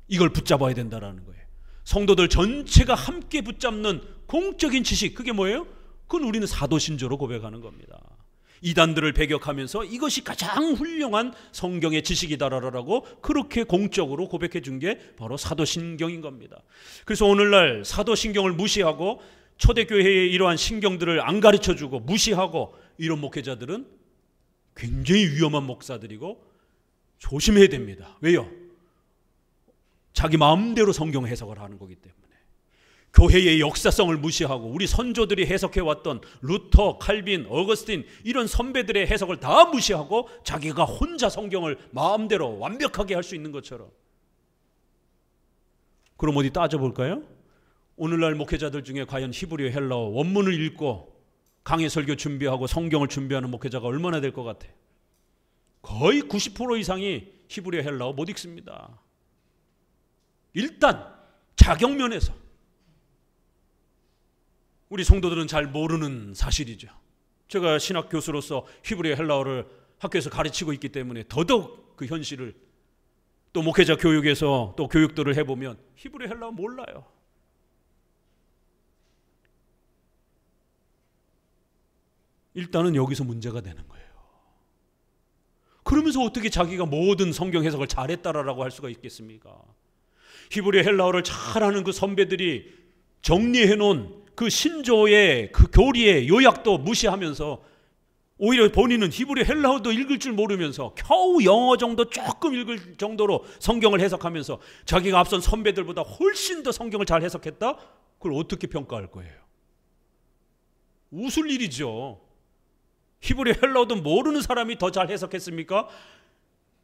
이걸 붙잡아야 된다는 거예요. 성도들 전체가 함께 붙잡는 공적인 지식, 그게 뭐예요? 그건 우리는 사도신조로 고백하는 겁니다. 이단들을 배격하면서 이것이 가장 훌륭한 성경의 지식이다라고 그렇게 공적으로 고백해 준 게 바로 사도신경인 겁니다. 그래서 오늘날 사도신경을 무시하고 초대교회의 이러한 신경들을 안 가르쳐주고 무시하고 이런 목회자들은 굉장히 위험한 목사들이고 조심해야 됩니다. 왜요? 자기 마음대로 성경 해석을 하는 거기 때문에 교회의 역사성을 무시하고 우리 선조들이 해석해왔던 루터, 칼빈, 어거스틴 이런 선배들의 해석을 다 무시하고 자기가 혼자 성경을 마음대로 완벽하게 할 수 있는 것처럼. 그럼 어디 따져볼까요? 오늘날 목회자들 중에 과연 히브리어 헬라어 원문을 읽고 강해 설교 준비하고 성경을 준비하는 목회자가 얼마나 될 것 같아요? 거의 90% 이상이 히브리어 헬라어 못 읽습니다. 일단 자격면에서 우리 성도들은 잘 모르는 사실이죠. 제가 신학 교수로서 히브리어 헬라어를 학교에서 가르치고 있기 때문에 더더욱 그 현실을, 또 목회자 교육에서 또 교육들을 해보면 히브리어 헬라어 몰라요. 일단은 여기서 문제가 되는 거예요. 그러면서 어떻게 자기가 모든 성경 해석을 잘했다라고 할 수가 있겠습니까? 히브리어 헬라어를 잘하는 그 선배들이 정리해 놓은 그 신조의 그 교리의 요약도 무시하면서 오히려 본인은 히브리어 헬라어도 읽을 줄 모르면서 겨우 영어 정도 조금 읽을 정도로 성경을 해석하면서 자기가 앞선 선배들보다 훨씬 더 성경을 잘 해석했다? 그걸 어떻게 평가할 거예요? 웃을 일이죠. 히브리어 헬라어도 모르는 사람이 더 잘 해석했습니까?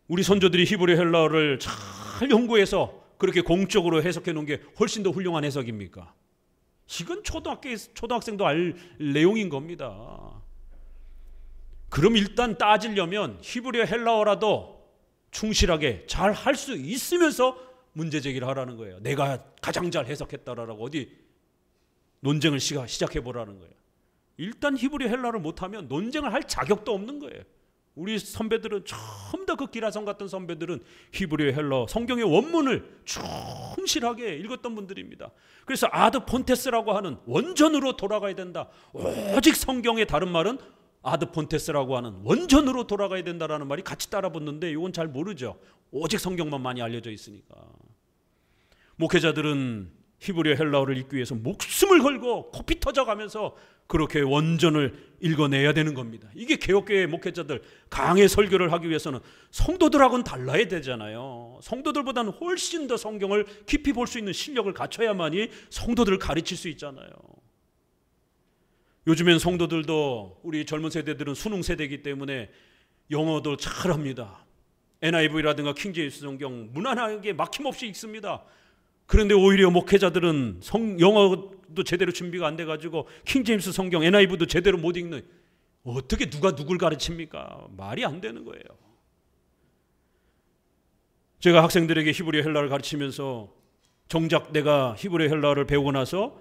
우리 선조들이 히브리어 헬라어를 잘 연구해서 그렇게 공적으로 해석해 놓은 게 훨씬 더 훌륭한 해석입니까? 이건 초등학생도 알 내용인 겁니다. 그럼 일단 따지려면 히브리어 헬라어라도 충실하게 잘 할 수 있으면서 문제 제기를 하라는 거예요. 내가 가장 잘 해석했다라고 어디 논쟁을 시작해 보라는 거예요. 일단 히브리어 헬라어를 못하면 논쟁을 할 자격도 없는 거예요. 우리 선배들은 전부 다 그 기라성 같은 선배들은 히브리어 헬라어 성경의 원문을 충실하게 읽었던 분들입니다. 그래서 아드 폰테스라고 하는 원전으로 돌아가야 된다. 오직 성경의 다른 말은 아드 폰테스라고 하는 원전으로 돌아가야 된다라는 말이 같이 따라붙는데 이건 잘 모르죠. 오직 성경만 많이 알려져 있으니까. 목회자들은 히브리어 헬라어를 읽기 위해서 목숨을 걸고 코피 터져가면서 그렇게 원전을 읽어내야 되는 겁니다. 이게 개혁교회 목회자들 강해 설교를 하기 위해서는 성도들하고는 달라야 되잖아요. 성도들보다는 훨씬 더 성경을 깊이 볼 수 있는 실력을 갖춰야만이 성도들을 가르칠 수 있잖아요. 요즘엔 성도들도 우리 젊은 세대들은 수능 세대이기 때문에 영어도 잘합니다. NIV라든가 킹제임스 성경 무난하게 막힘없이 읽습니다. 그런데 오히려 목회자들은 영어도 제대로 준비가 안 돼가지고 킹제임스 성경 NIV도 제대로 못 읽는, 어떻게 누가 누굴 가르칩니까? 말이 안 되는 거예요. 제가 학생들에게 히브리어 헬라어를 가르치면서 정작 내가 히브리어 헬라어를 배우고 나서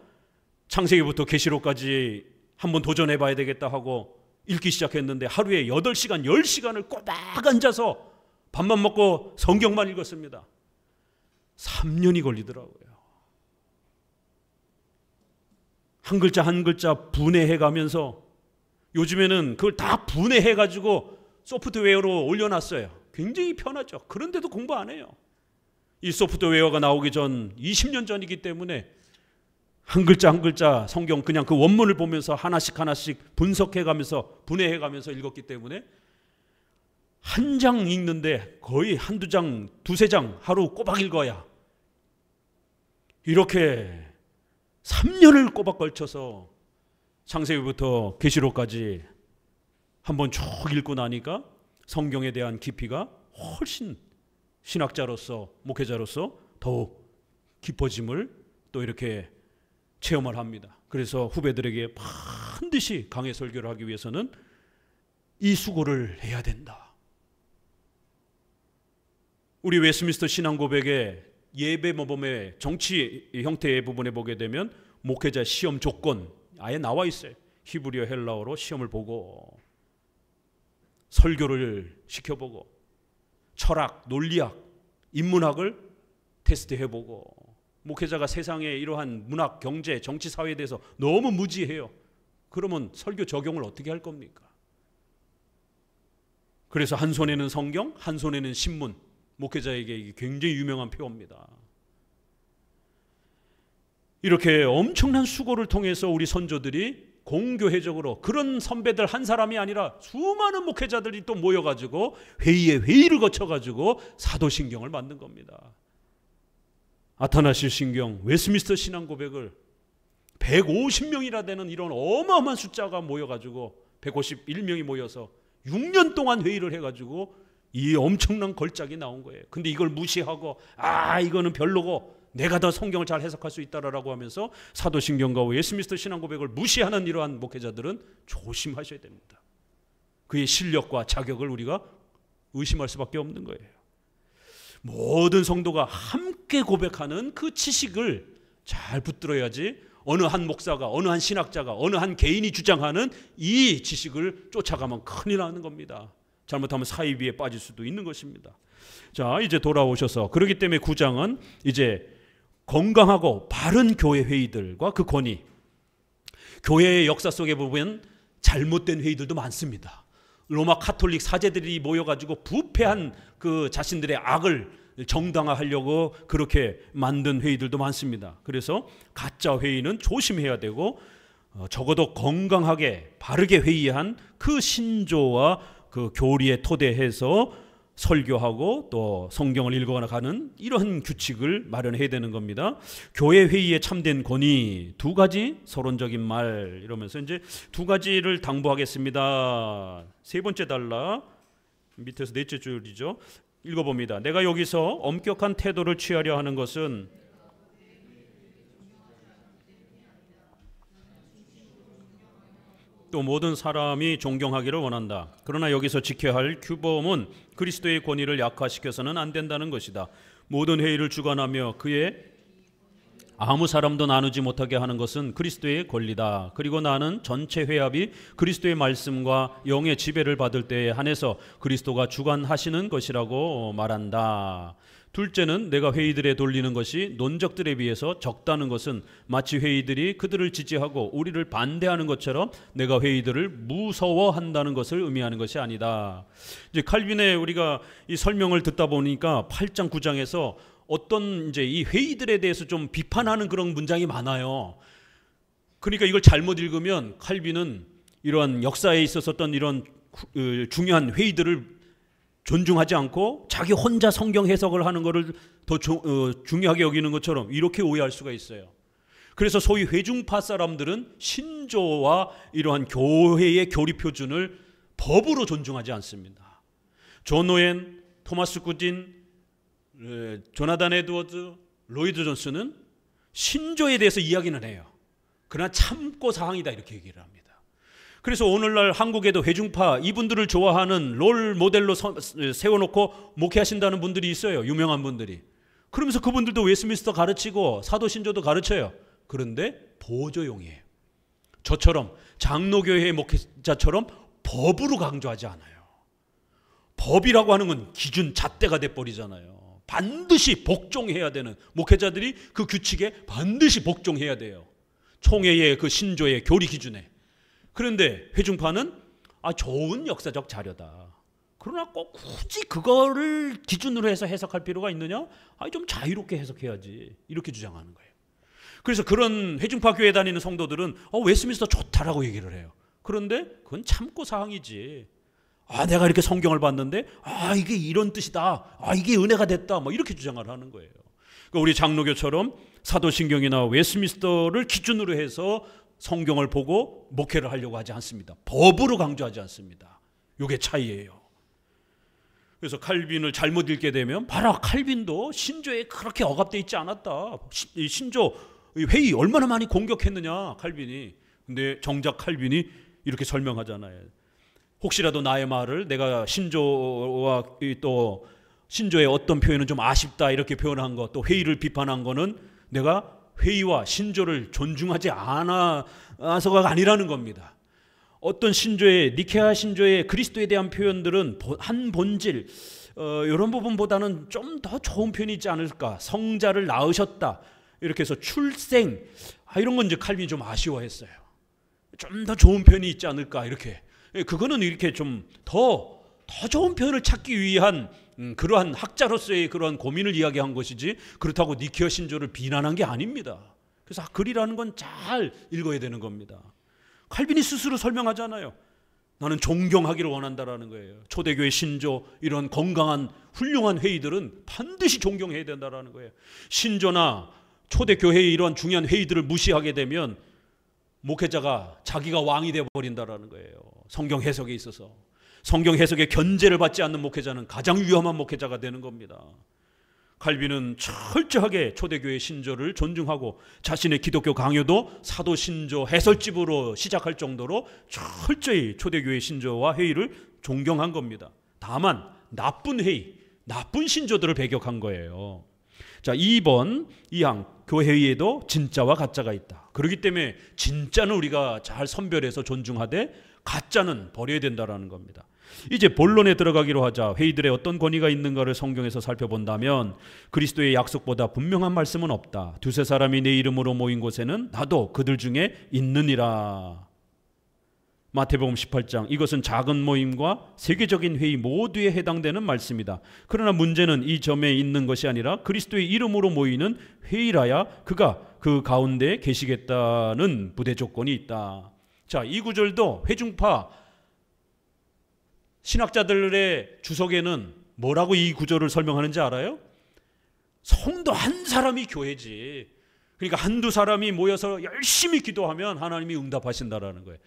창세기부터 계시록까지 한번 도전해 봐야 되겠다 하고 읽기 시작했는데 하루에 8시간, 10시간을 꼬박 앉아서 밥만 먹고 성경만 읽었습니다. 3년이 걸리더라고요. 한 글자 한 글자 분해해 가면서 요즘에는 그걸 다 분해해 가지고 소프트웨어로 올려놨어요. 굉장히 편하죠. 그런데도 공부 안 해요. 이 소프트웨어가 나오기 전 20년 전이기 때문에 한 글자 한 글자 성경 그냥 그 원문을 보면서 하나씩 하나씩 분석해 가면서 분해해 가면서 읽었기 때문에 한 장 읽는데 거의 한두 장, 두세 장 하루 꼬박 읽어야 이렇게 3년을 꼬박 걸쳐서 창세기부터 계시록까지 한번 쭉 읽고 나니까 성경에 대한 깊이가 훨씬 신학자로서 목회자로서 더욱 깊어짐을 또 이렇게 체험을 합니다. 그래서 후배들에게 반드시 강해 설교를 하기 위해서는 이 수고를 해야 된다. 우리 웨스트민스터 신앙고백의 예배 모범의 정치 형태의 부분에 보게 되면 목회자 시험 조건 아예 나와 있어요. 히브리어 헬라어로 시험을 보고 설교를 시켜보고 철학, 논리학, 인문학을 테스트해보고 목회자가 세상에 이러한 문학, 경제, 정치, 사회에 대해서 너무 무지해요. 그러면 설교 적용을 어떻게 할 겁니까? 그래서 한 손에는 성경, 한 손에는 신문. 목회자에게 이게 굉장히 유명한 표어입니다. 이렇게 엄청난 수고를 통해서 우리 선조들이 공교회적으로 그런 선배들 한 사람이 아니라 수많은 목회자들이 또 모여가지고 회의에 회의를 거쳐가지고 사도신경을 만든 겁니다. 아타나시스 신경, 웨스민스터 신앙 고백을 150명이나 되는 이런 어마어마한 숫자가 모여가지고 151명이 모여서 6년 동안 회의를 해가지고 이 엄청난 걸작이 나온 거예요. 근데 이걸 무시하고 이거는 별로고 내가 더 성경을 잘 해석할 수 있다라고 하면서 사도신경과 웨스민스터 신앙 고백을 무시하는 이러한 목회자들은 조심하셔야 됩니다. 그의 실력과 자격을 우리가 의심할 수밖에 없는 거예요. 모든 성도가 함께 고백하는 그 지식을 잘 붙들어야지 어느 한 목사가, 어느 한 신학자가, 어느 한 개인이 주장하는 이 지식을 쫓아가면 큰일 나는 겁니다. 잘못하면 사이비에 빠질 수도 있는 것입니다. 자, 이제 돌아오셔서 그렇기 때문에 9장은 이제 건강하고 바른 교회 회의들과 그 권위, 교회의 역사 속에 보면 잘못된 회의들도 많습니다. 로마 카톨릭 사제들이 모여가지고 부패한 그 자신들의 악을 정당화하려고 그렇게 만든 회의들도 많습니다. 그래서 가짜 회의는 조심해야 되고 적어도 건강하게 바르게 회의한 그 신조와 그 교리에 토대해서 설교하고 또 성경을 읽어가는 이러한 규칙을 마련해야 되는 겁니다. 교회 회의에 참된 권위 두 가지 서론적인 말 이러면서 이제 두 가지를 당부하겠습니다. 세 번째 단락 밑에서 넷째 줄이죠. 읽어봅니다. 내가 여기서 엄격한 태도를 취하려 하는 것은 또 모든 사람이 존경하기를 원한다. 그러나 여기서 지켜야 할 규범은 그리스도의 권위를 약화시켜서는 안 된다는 것이다. 모든 회의를 주관하며 그의 아무 사람도 나누지 못하게 하는 것은 그리스도의 권리다. 그리고 나는 전체 회합이 그리스도의 말씀과 영의 지배를 받을 때에 한해서 그리스도가 주관하시는 것이라고 말한다. 둘째는 내가 회의들에 돌리는 것이 논적들에 비해서 적다는 것은 마치 회의들이 그들을 지지하고 우리를 반대하는 것처럼 내가 회의들을 무서워한다는 것을 의미하는 것이 아니다. 이제 칼빈의 우리가 이 설명을 듣다 보니까 8장 9장에서 어떤 이제 이 회의들에 대해서 좀 비판하는 그런 문장이 많아요. 그러니까 이걸 잘못 읽으면 칼빈은 이러한 역사에 있었던 이런 중요한 회의들을 존중하지 않고 자기 혼자 성경 해석을 하는 것을 더 중요하게 여기는 것처럼 이렇게 오해할 수가 있어요. 그래서 소위 회중파 사람들은 신조와 이러한 교회의 교리 표준을 법으로 존중하지 않습니다. 존 오웬, 토마스 구딘, 조나단 에드워즈, 로이드 존스는 신조에 대해서 이야기는 해요. 그러나 참고 사항이다 이렇게 얘기를 합니다. 그래서 오늘날 한국에도 회중파 이분들을 좋아하는 롤 모델로 세워놓고 목회하신다는 분들이 있어요. 유명한 분들이. 그러면서 그분들도 웨스민스터 가르치고 사도신조도 가르쳐요. 그런데 보조용이에요. 저처럼 장로교회의 목회자처럼 법으로 강조하지 않아요. 법이라고 하는 건 기준 잣대가 돼버리잖아요. 반드시 복종해야 되는 목회자들이 그 규칙에 반드시 복종해야 돼요. 총회의 그 신조의 교리 기준에. 그런데 회중파는 좋은 역사적 자료다. 그러나 꼭 굳이 그거를 기준으로 해서 해석할 필요가 있느냐? 좀 자유롭게 해석해야지. 이렇게 주장하는 거예요. 그래서 그런 회중파 교회 다니는 성도들은 웨스민스터 좋다라고 얘기를 해요. 그런데 그건 참고 사항이지. 내가 이렇게 성경을 봤는데 이게 이런 뜻이다. 이게 은혜가 됐다. 이렇게 주장을 하는 거예요. 그러니까 우리 장로교처럼 사도신경이나 웨스민스터를 기준으로 해서 성경을 보고 목회를 하려고 하지 않습니다. 법으로 강조하지 않습니다. 이게 차이예요. 그래서 칼빈을 잘못 읽게 되면 봐라, 칼빈도 신조에 그렇게 억압되어 있지 않았다. 신조 회의 얼마나 많이 공격했느냐 칼빈이. 근데 정작 칼빈이 이렇게 설명하잖아요. 혹시라도 나의 말을 내가 신조와 또 신조의 어떤 표현은 좀 아쉽다 이렇게 표현한 것, 또 회의를 비판한 거는 내가 회의와 신조를 존중하지 않아서가 아니라는 겁니다. 어떤 신조의 니케아 신조의 그리스도에 대한 표현들은 한 본질 이런 부분보다는 좀 더 좋은 표현이 있지 않을까. 성자를 낳으셨다 이렇게 해서 출생 이런 건 이제 칼빈이 좀 아쉬워했어요. 좀 더 좋은 표현이 있지 않을까 이렇게. 그거는 이렇게 좀 더 좋은 표현을 찾기 위한 그러한 학자로서의 그러한 고민을 이야기한 것이지 그렇다고 니케아 신조를 비난한 게 아닙니다. 그래서 글이라는 건 잘 읽어야 되는 겁니다. 칼빈이 스스로 설명하잖아요. 나는 존경하기를 원한다라는 거예요. 초대교회 신조 이런 건강한 훌륭한 회의들은 반드시 존경해야 된다라는 거예요. 신조나 초대교회의 이런 중요한 회의들을 무시하게 되면 목회자가 자기가 왕이 되어버린다라는 거예요. 성경 해석에 있어서. 성경 해석에 견제를 받지 않는 목회자는 가장 위험한 목회자가 되는 겁니다. 칼빈은 철저하게 초대교회 신조를 존중하고 자신의 기독교 강요도 사도 신조 해설집으로 시작할 정도로 철저히 초대교회 신조와 회의를 존경한 겁니다. 다만 나쁜 회의, 나쁜 신조들을 배격한 거예요. 자, 2번 2항 교회에도 진짜와 가짜가 있다. 그렇기 때문에 진짜는 우리가 잘 선별해서 존중하되 가짜는 버려야 된다는 겁니다. 이제 본론에 들어가기로 하자. 회의들에 어떤 권위가 있는가를 성경에서 살펴본다면 그리스도의 약속보다 분명한 말씀은 없다. 두세 사람이 내 이름으로 모인 곳에는 나도 그들 중에 있느니라. 마태복음 18장. 이것은 작은 모임과 세계적인 회의 모두에 해당되는 말씀이다. 그러나 문제는 이 점에 있는 것이 아니라 그리스도의 이름으로 모이는 회의라야 그가 그 가운데 계시겠다는 부대 조건이 있다. 자, 이 구절도 회중파 신학자들의 주석에는 뭐라고 이 구절을 설명하는지 알아요? 성도 한 사람이 교회지. 그러니까 한두 사람이 모여서 열심히 기도하면 하나님이 응답하신다라는 거예요.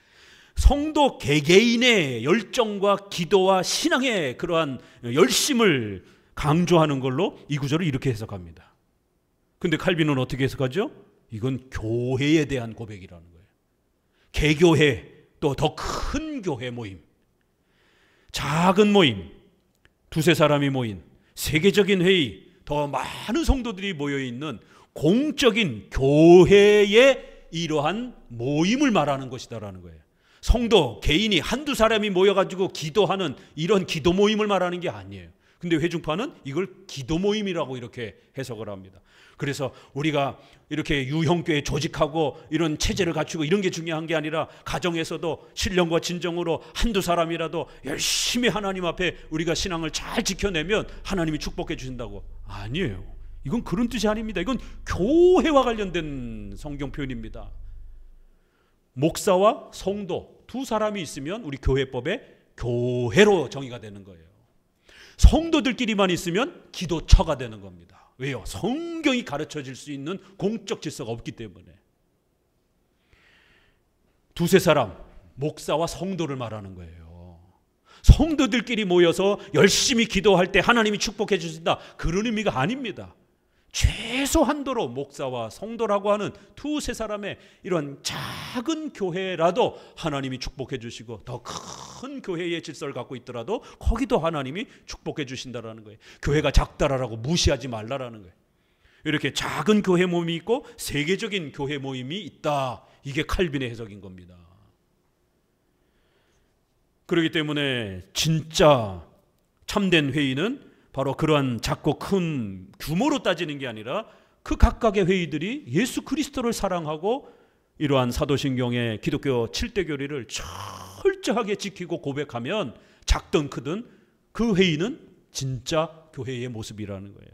성도 개개인의 열정과 기도와 신앙의 그러한 열심을 강조하는 걸로 이 구절을 이렇게 해석합니다. 근데 칼빈은 어떻게 해석하죠? 이건 교회에 대한 고백이라는 거예요. 개교회, 또 더 큰 교회 모임, 작은 모임, 두세 사람이 모인 세계적인 회의, 더 많은 성도들이 모여있는 공적인 교회의 이러한 모임을 말하는 것이다라는 거예요. 성도 개인이 한두 사람이 모여가지고 기도하는 이런 기도 모임을 말하는 게 아니에요. 근데 회중파는 이걸 기도 모임이라고 이렇게 해석을 합니다. 그래서 우리가 이렇게 유형교회 조직하고 이런 체제를 갖추고 이런 게 중요한 게 아니라 가정에서도 신령과 진정으로 한두 사람이라도 열심히 하나님 앞에 우리가 신앙을 잘 지켜내면 하나님이 축복해 주신다고. 아니에요. 이건 그런 뜻이 아닙니다. 이건 교회와 관련된 성경 표현입니다. 목사와 성도 두 사람이 있으면 우리 교회법에 교회로 정의가 되는 거예요. 성도들끼리만 있으면 기도처가 되는 겁니다. 왜요? 성경이 가르쳐질 수 있는 공적 질서가 없기 때문에. 두세 사람, 목사와 성도를 말하는 거예요. 성도들끼리 모여서 열심히 기도할 때 하나님이 축복해 주신다, 그런 의미가 아닙니다. 최소한도로 목사와 성도라고 하는 두세 사람의 이런 작은 교회라도 하나님이 축복해 주시고, 더 큰 교회의 질서를 갖고 있더라도 거기도 하나님이 축복해 주신다라는 거예요. 교회가 작다라고 무시하지 말라라는 거예요. 이렇게 작은 교회 모임이 있고 세계적인 교회 모임이 있다. 이게 칼빈의 해석인 겁니다. 그렇기 때문에 진짜 참된 회의는 바로 그러한 작고 큰 규모로 따지는 게 아니라 그 각각의 회의들이 예수 그리스도를 사랑하고 이러한 사도신경의 기독교 7대 교리를 철저하게 지키고 고백하면 작든 크든 그 회의는 진짜 교회의 모습이라는 거예요.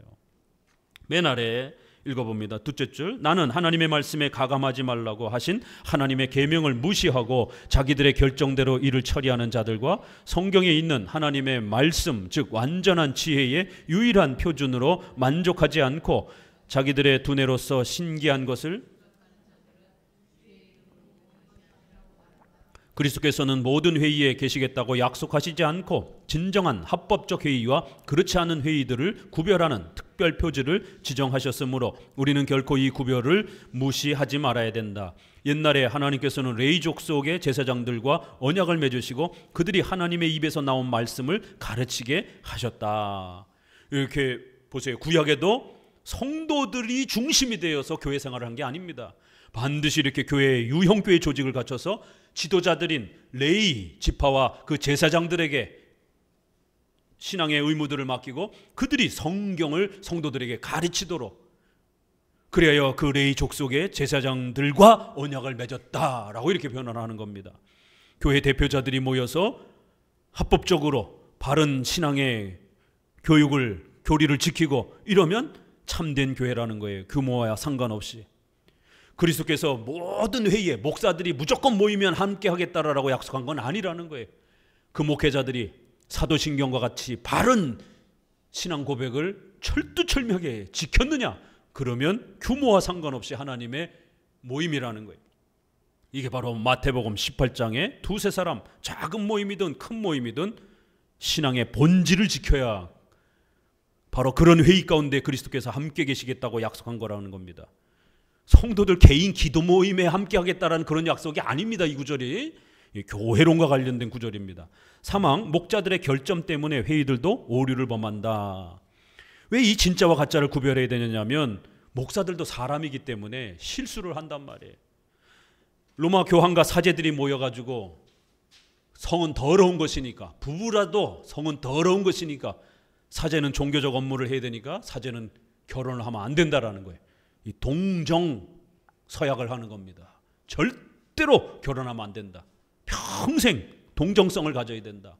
맨 아래 읽어봅니다. 둘째 줄. 나는 하나님의 말씀에 가감하지 말라고 하신 하나님의 계명을 무시하고 자기들의 결정대로 일을 처리하는 자들과 성경에 있는 하나님의 말씀, 즉 완전한 지혜의 유일한 표준으로 만족하지 않고 자기들의 두뇌로서 신기한 것을 그리스도께서는 모든 회의에 계시겠다고 약속하시지 않고 진정한 합법적 회의와 그렇지 않은 회의들을 구별하는 특별 표지를 지정하셨으므로 우리는 결코 이 구별을 무시하지 말아야 된다. 옛날에 하나님께서는 레위족 속의 제사장들과 언약을 맺으시고 그들이 하나님의 입에서 나온 말씀을 가르치게 하셨다. 이렇게 보세요. 구약에도 성도들이 중심이 되어서 교회 생활을 한 게 아닙니다. 반드시 이렇게 교회 유형교회 조직을 갖춰서 지도자들인 레위 지파와 그 제사장들에게 신앙의 의무들을 맡기고 그들이 성경을 성도들에게 가르치도록, 그래야 그 레위 족속의 제사장들과 언약을 맺었다라고 이렇게 표현하는 겁니다. 교회 대표자들이 모여서 합법적으로 바른 신앙의 교리를 지키고 이러면 참된 교회라는 거예요. 규모와 상관없이. 그리스도께서 모든 회의에 목사들이 무조건 모이면 함께 하겠다라고 약속한 건 아니라는 거예요. 그 목회자들이 사도신경과 같이 바른 신앙 고백을 철두철미하게 지켰느냐? 그러면 규모와 상관없이 하나님의 모임이라는 거예요. 이게 바로 마태복음 18장에 두세 사람, 작은 모임이든 큰 모임이든 신앙의 본질을 지켜야 바로 그런 회의 가운데 그리스도께서 함께 계시겠다고 약속한 거라는 겁니다. 성도들 개인 기도 모임에 함께 하겠다라는 그런 약속이 아닙니다. 이 구절이 교회론과 관련된 구절입니다. 사망, 목자들의 결점 때문에 회의들도 오류를 범한다. 왜 이 진짜와 가짜를 구별해야 되느냐면 목사들도 사람이기 때문에 실수를 한단 말이에요. 로마 교황과 사제들이 모여가지고 성은 더러운 것이니까, 부부라도 성은 더러운 것이니까 사제는 종교적 업무를 해야 되니까 사제는 결혼을 하면 안 된다라는 거예요. 이 동정 서약을 하는 겁니다. 절대로 결혼하면 안 된다. 평생 동정성을 가져야 된다.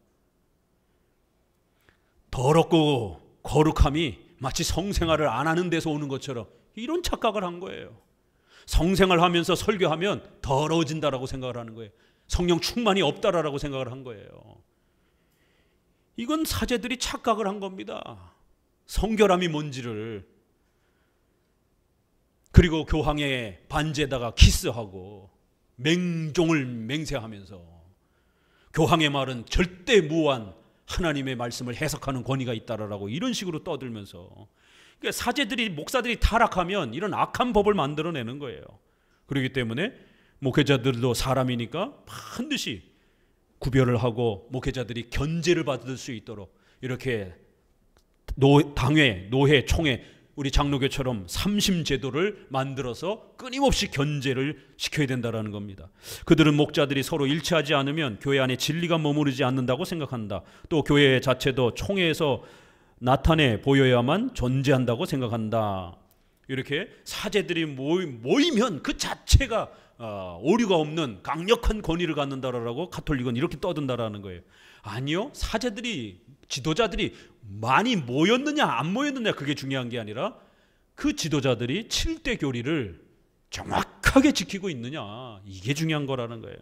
더럽고 거룩함이 마치 성생활을 안 하는 데서 오는 것처럼 이런 착각을 한 거예요. 성생활 하면서 설교하면 더러워진다라고 생각을 하는 거예요. 성령 충만이 없다라고 생각을 한 거예요. 이건 사제들이 착각을 한 겁니다. 성결함이 뭔지를. 그리고 교황의 반지에다가 키스하고 맹종을 맹세하면서 교황의 말은 절대 무한 하나님의 말씀을 해석하는 권위가 있다라고 이런 식으로 떠들면서, 그러니까 사제들이, 목사들이 타락하면 이런 악한 법을 만들어내는 거예요. 그렇기 때문에 목회자들도 사람이니까 반드시 구별을 하고 목회자들이 견제를 받을 수 있도록 이렇게 당회, 노회, 총회, 우리 장로교처럼 삼심제도를 만들어서 끊임없이 견제를 시켜야 된다는 겁니다. 그들은 목자들이 서로 일치하지 않으면 교회 안에 진리가 머무르지 않는다고 생각한다. 또 교회 자체도 총회에서 나타내 보여야만 존재한다고 생각한다. 이렇게 사제들이 모이면 그 자체가 오류가 없는 강력한 권위를 갖는다라고 가톨릭은 이렇게 떠든다라는 거예요. 아니요, 사제들이, 지도자들이 많이 모였느냐 안 모였느냐 그게 중요한 게 아니라 그 지도자들이 7대 교리를 정확하게 지키고 있느냐, 이게 중요한 거라는 거예요.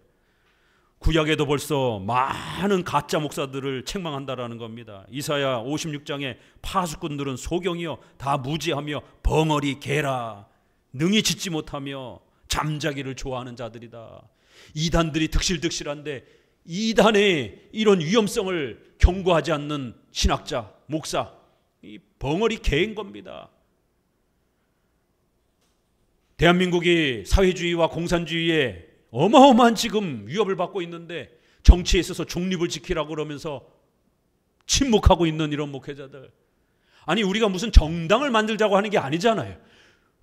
구약에도 벌써 많은 가짜 목사들을 책망한다라는 겁니다. 이사야 56장에 파수꾼들은 소경이여 다 무지하며 벙어리 개라, 능히 짓지 못하며 잠자기를 좋아하는 자들이다. 이단들이 득실득실한데 이단의 이런 위험성을 경고하지 않는 신학자, 목사, 이 벙어리 개인 겁니다. 대한민국이 사회주의와 공산주의에 어마어마한 지금 위협을 받고 있는데 정치에 있어서 중립을 지키라고 그러면서 침묵하고 있는 이런 목회자들. 아니, 우리가 무슨 정당을 만들자고 하는 게 아니잖아요.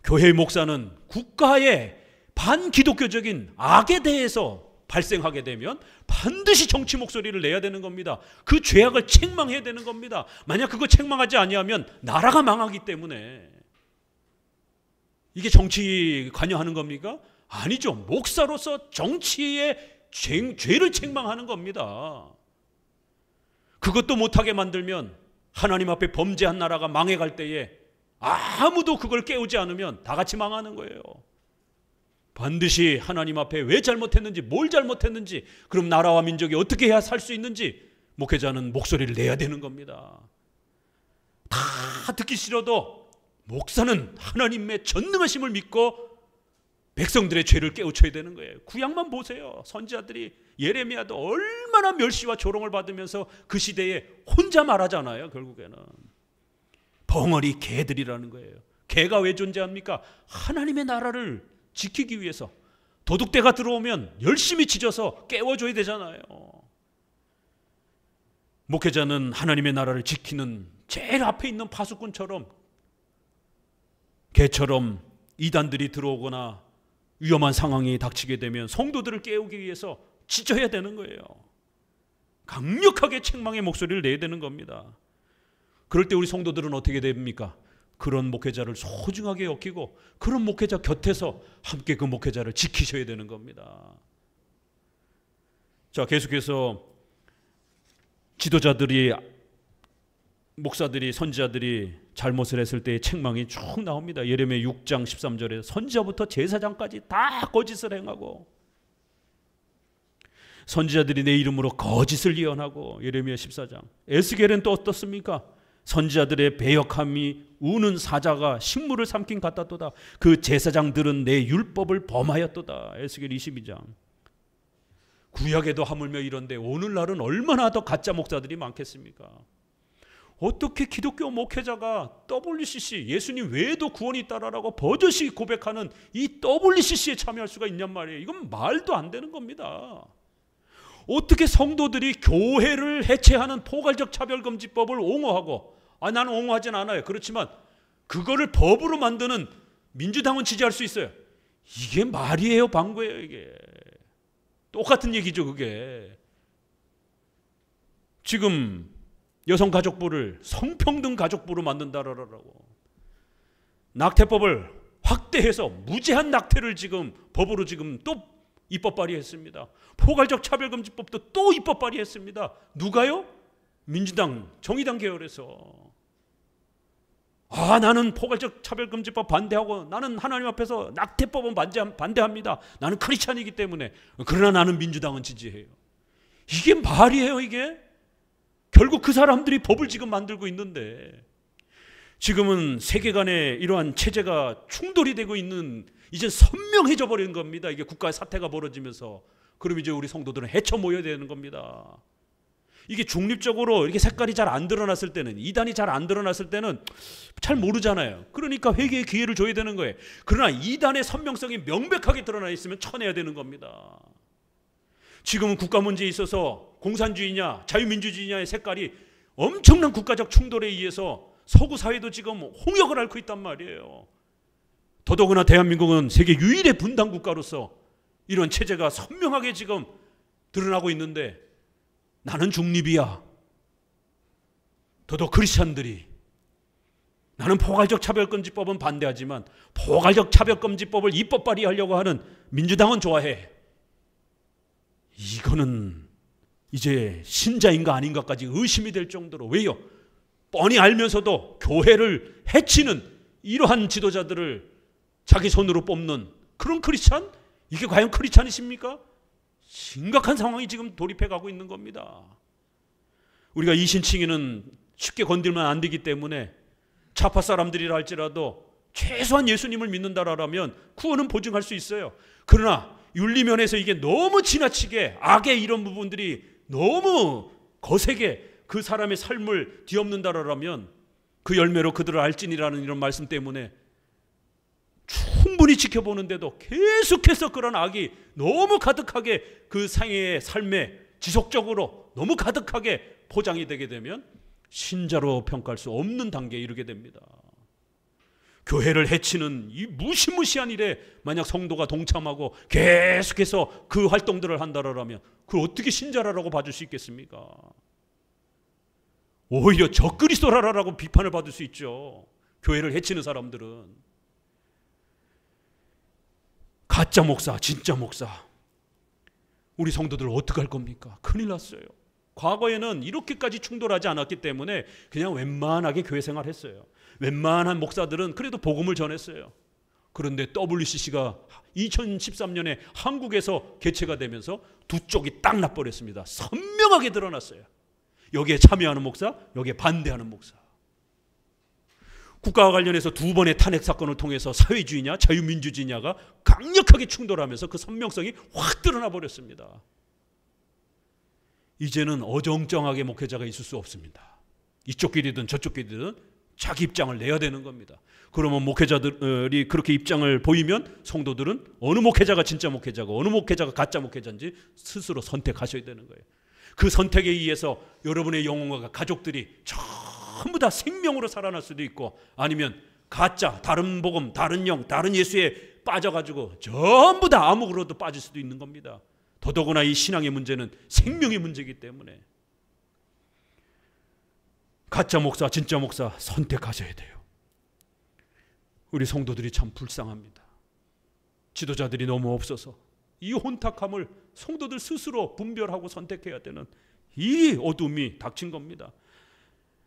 교회 목사는 국가의 반기독교적인 악에 대해서 발생하게 되면 반드시 정치 목소리를 내야 되는 겁니다. 그 죄악을 책망해야 되는 겁니다. 만약 그거 책망하지 아니하면 나라가 망하기 때문에. 이게 정치 관여하는 겁니까? 아니죠. 목사로서 정치의 죄를 책망하는 겁니다. 그것도 못하게 만들면 하나님 앞에 범죄한 나라가 망해갈 때에 아무도 그걸 깨우지 않으면 다 같이 망하는 거예요. 반드시 하나님 앞에 왜 잘못했는지, 뭘 잘못했는지, 그럼 나라와 민족이 어떻게 해야 살 수 있는지 목회자는 목소리를 내야 되는 겁니다. 다 듣기 싫어도 목사는 하나님의 전능하심을 믿고 백성들의 죄를 깨우쳐야 되는 거예요. 구약만 보세요. 선지자들이, 예레미야도 얼마나 멸시와 조롱을 받으면서 그 시대에 혼자 말하잖아요. 결국에는 벙어리 개들이라는 거예요. 개가 왜 존재합니까? 하나님의 나라를 지키기 위해서. 도둑대가 들어오면 열심히 짖어서 깨워줘야 되잖아요. 목회자는 하나님의 나라를 지키는 제일 앞에 있는 파수꾼처럼, 개처럼 이단들이 들어오거나 위험한 상황이 닥치게 되면 성도들을 깨우기 위해서 짖어야 되는 거예요. 강력하게 책망의 목소리를 내야 되는 겁니다. 그럴 때 우리 성도들은 어떻게 됩니까? 그런 목회자를 소중하게 여기고 그런 목회자 곁에서 함께 그 목회자를 지키셔야 되는 겁니다. 자, 계속해서 지도자들이, 목사들이, 선지자들이 잘못을 했을 때의 책망이 쭉 나옵니다. 예레미야 6장 13절에 선지자부터 제사장까지 다 거짓을 행하고 선지자들이 내 이름으로 거짓을 예언하고. 예레미야 14장. 에스겔은 또 어떻습니까? 선지자들의 배역함이 우는 사자가 식물을 삼킨 같았도다. 그 제사장들은 내 율법을 범하였도다. 에스겔 22장. 구약에도 하물며 이런데 오늘날은 얼마나 더 가짜 목사들이 많겠습니까? 어떻게 기독교 목회자가 WCC, 예수님 외에도 구원이 있다라고 버젓이 고백하는 이 WCC에 참여할 수가 있냔 말이에요. 이건 말도 안 되는 겁니다. 어떻게 성도들이 교회를 해체하는 포괄적 차별금지법을 옹호하고, 나는 옹호하진 않아요. 그렇지만 그거를 법으로 만드는 민주당은 지지할 수 있어요. 이게 말이에요, 방구예요, 이게. 똑같은 얘기죠, 그게. 지금 여성가족부를 성평등 가족부로 만든다라고. 낙태법을 확대해서 무제한 낙태를 지금 법으로 지금 또 입법 발의했습니다. 포괄적 차별금지법도 또 입법 발의했습니다. 누가요? 민주당, 정의당 계열에서. 나는 포괄적 차별금지법 반대하고 나는 하나님 앞에서 낙태법은 반대합니다. 나는 크리스찬이기 때문에. 그러나 나는 민주당은 지지해요. 이게 말이에요, 이게? 결국 그 사람들이 법을 지금 만들고 있는데, 지금은 세계간에 이러한 체제가 충돌이 되고 있는, 이제 선명해져 버린 겁니다. 이게 국가의 사태가 벌어지면서. 그럼 이제 우리 성도들은 헤쳐 모여야 되는 겁니다. 이게 중립적으로 이렇게 색깔이 잘 안 드러났을 때는, 이단이 잘 안 드러났을 때는 잘 모르잖아요. 그러니까 회개의 기회를 줘야 되는 거예요. 그러나 이단의 선명성이 명백하게 드러나 있으면 쳐내야 되는 겁니다. 지금은 국가 문제에 있어서 공산주의냐 자유민주주의냐의 색깔이 엄청난 국가적 충돌에 의해서 서구 사회도 지금 홍역을 앓고 있단 말이에요. 더더구나 대한민국은 세계 유일의 분단 국가로서 이런 체제가 선명하게 지금 드러나고 있는데, 나는 중립이야. 더더욱 크리스찬들이 나는 포괄적 차별금지법은 반대하지만 포괄적 차별금지법을 입법 발의하려고 하는 민주당은 좋아해. 이거는 이제 신자인가 아닌가까지 의심이 될 정도로. 왜요? 뻔히 알면서도 교회를 해치는 이러한 지도자들을 자기 손으로 뽑는 그런 크리스찬? 이게 과연 크리스찬이십니까? 심각한 상황이 지금 돌입해 가고 있는 겁니다. 우리가 이신칭의는 쉽게 건들면 안 되기 때문에 좌파 사람들이라 할지라도 최소한 예수님을 믿는다라면 구원은 보증할 수 있어요. 그러나 윤리면에서 이게 너무 지나치게 악의 이런 부분들이 너무 거세게 그 사람의 삶을 뒤엎는다라면 그 열매로 그들을 알지니라는 이런 말씀 때문에 충분히 지켜보는데도 계속해서 그런 악이 너무 가득하게 그 상해의 삶에 지속적으로 너무 가득하게 포장이 되게 되면 신자로 평가할 수 없는 단계에 이르게 됩니다. 교회를 해치는 이 무시무시한 일에 만약 성도가 동참하고 계속해서 그 활동들을 한다라면 그걸 어떻게 신자라고 봐줄 수 있겠습니까? 오히려 적그리스도라라고 비판을 받을 수 있죠. 교회를 해치는 사람들은. 가짜 목사, 진짜 목사. 우리 성도들 어떻게 할 겁니까? 큰일 났어요. 과거에는 이렇게까지 충돌하지 않았기 때문에 그냥 웬만하게 교회 생활했어요. 웬만한 목사들은 그래도 복음을 전했어요. 그런데 WCC가 2013년에 한국에서 개최가 되면서 두 쪽이 딱 나버렸습니다. 선명하게 드러났어요. 여기에 참여하는 목사, 여기에 반대하는 목사. 국가와 관련해서 두 번의 탄핵 사건을 통해서 사회주의냐 자유민주주의냐가 강력하게 충돌하면서 그 선명성이 확 드러나 버렸습니다. 이제는 어정쩡하게 목회자가 있을 수 없습니다. 이쪽끼리든 저쪽끼리든 자기 입장을 내야 되는 겁니다. 그러면 목회자들이 그렇게 입장을 보이면 성도들은 어느 목회자가 진짜 목회자고 어느 목회자가 가짜 목회자인지 스스로 선택하셔야 되는 거예요. 그 선택에 의해서 여러분의 영혼과 가족들이 전부 다 생명으로 살아날 수도 있고, 아니면 가짜, 다른 복음, 다른 영, 다른 예수에 빠져가지고 전부 다 암흑으로도 빠질 수도 있는 겁니다. 더더구나 이 신앙의 문제는 생명의 문제이기 때문에 가짜 목사, 진짜 목사 선택하셔야 돼요. 우리 성도들이 참 불쌍합니다. 지도자들이 너무 없어서 이 혼탁함을 성도들 스스로 분별하고 선택해야 되는 이 어둠이 닥친 겁니다.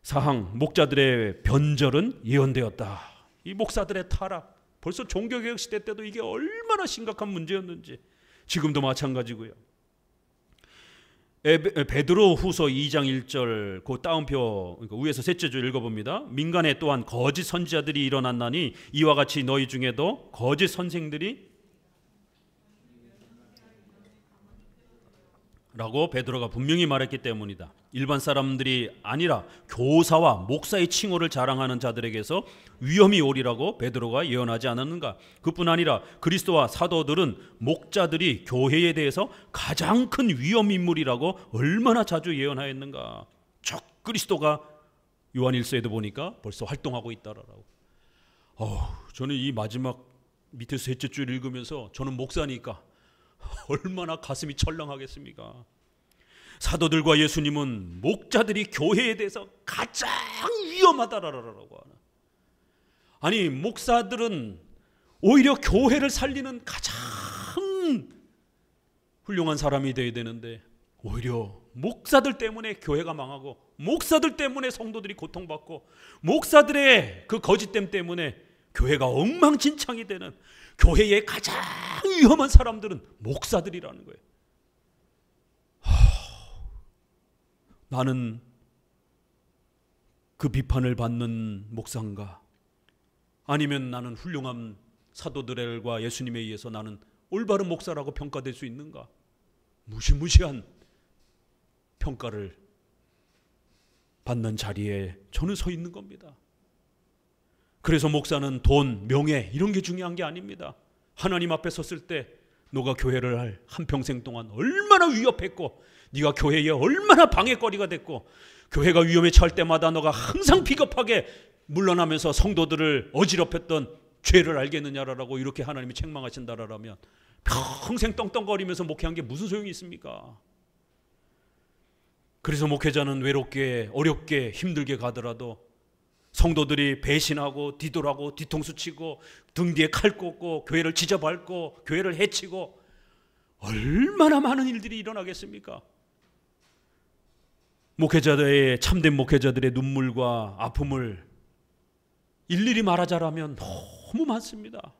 사항, 목자들의 변절은 예언되었다. 이 목사들의 타락, 벌써 종교개혁 시대 때도 이게 얼마나 심각한 문제였는지 지금도 마찬가지고요. 베드로 후서 2장 1절 그 따옴표, 그러니까 위에서 셋째 줄 읽어봅니다. 민간에 또한 거짓 선지자들이 일어났나니 이와 같이 너희 중에도 거짓 선생들이 라고 베드로가 분명히 말했기 때문이다. 일반 사람들이 아니라 교사와 목사의 칭호를 자랑하는 자들에게서 위험이 오리라고 베드로가 예언하지 않았는가. 그뿐 아니라 그리스도와 사도들은 목자들이 교회에 대해서 가장 큰 위험 인물이라고 얼마나 자주 예언하였는가. 적 그리스도가 요한일서에도 보니까 벌써 활동하고 있다라고. 저는 이 마지막 밑에 셋째 줄 읽으면서 저는 목사니까 얼마나 가슴이 철렁하겠습니까? 사도들과 예수님은 목자들이 교회에 대해서 가장 위험하다라고 하는. 아니, 목사들은 오히려 교회를 살리는 가장 훌륭한 사람이 되어야 되는데 오히려 목사들 때문에 교회가 망하고 목사들 때문에 성도들이 고통받고 목사들의 그 거짓됨 때문에 교회가 엉망진창이 되는, 교회의 가장 위험한 사람들은 목사들이라는 거예요. 나는 그 비판을 받는 목사인가? 아니면 나는 훌륭한 사도들과 예수님에 의해서 나는 올바른 목사라고 평가될 수 있는가? 무시무시한 평가를 받는 자리에 저는 서 있는 겁니다. 그래서 목사는 돈, 명예 이런 게 중요한 게 아닙니다. 하나님 앞에 섰을 때 너가 교회를 한평생 동안 얼마나 위협했고 네가 교회에 얼마나 방해거리가 됐고 교회가 위험에 처할 때마다 너가 항상 비겁하게 물러나면서 성도들을 어지럽혔던 죄를 알겠느냐라고 이렇게 하나님이 책망하신다라면 평생 떵떵거리면서 목회한 게 무슨 소용이 있습니까? 그래서 목회자는 외롭게 어렵게 힘들게 가더라도 성도들이 배신하고 뒤돌아고 뒤통수 치고 등 뒤에 칼 꽂고 교회를 지저밟고 교회를 해치고 얼마나 많은 일들이 일어나겠습니까? 목회자들의, 참된 목회자들의 눈물과 아픔을 일일이 말하자라면 너무 많습니다.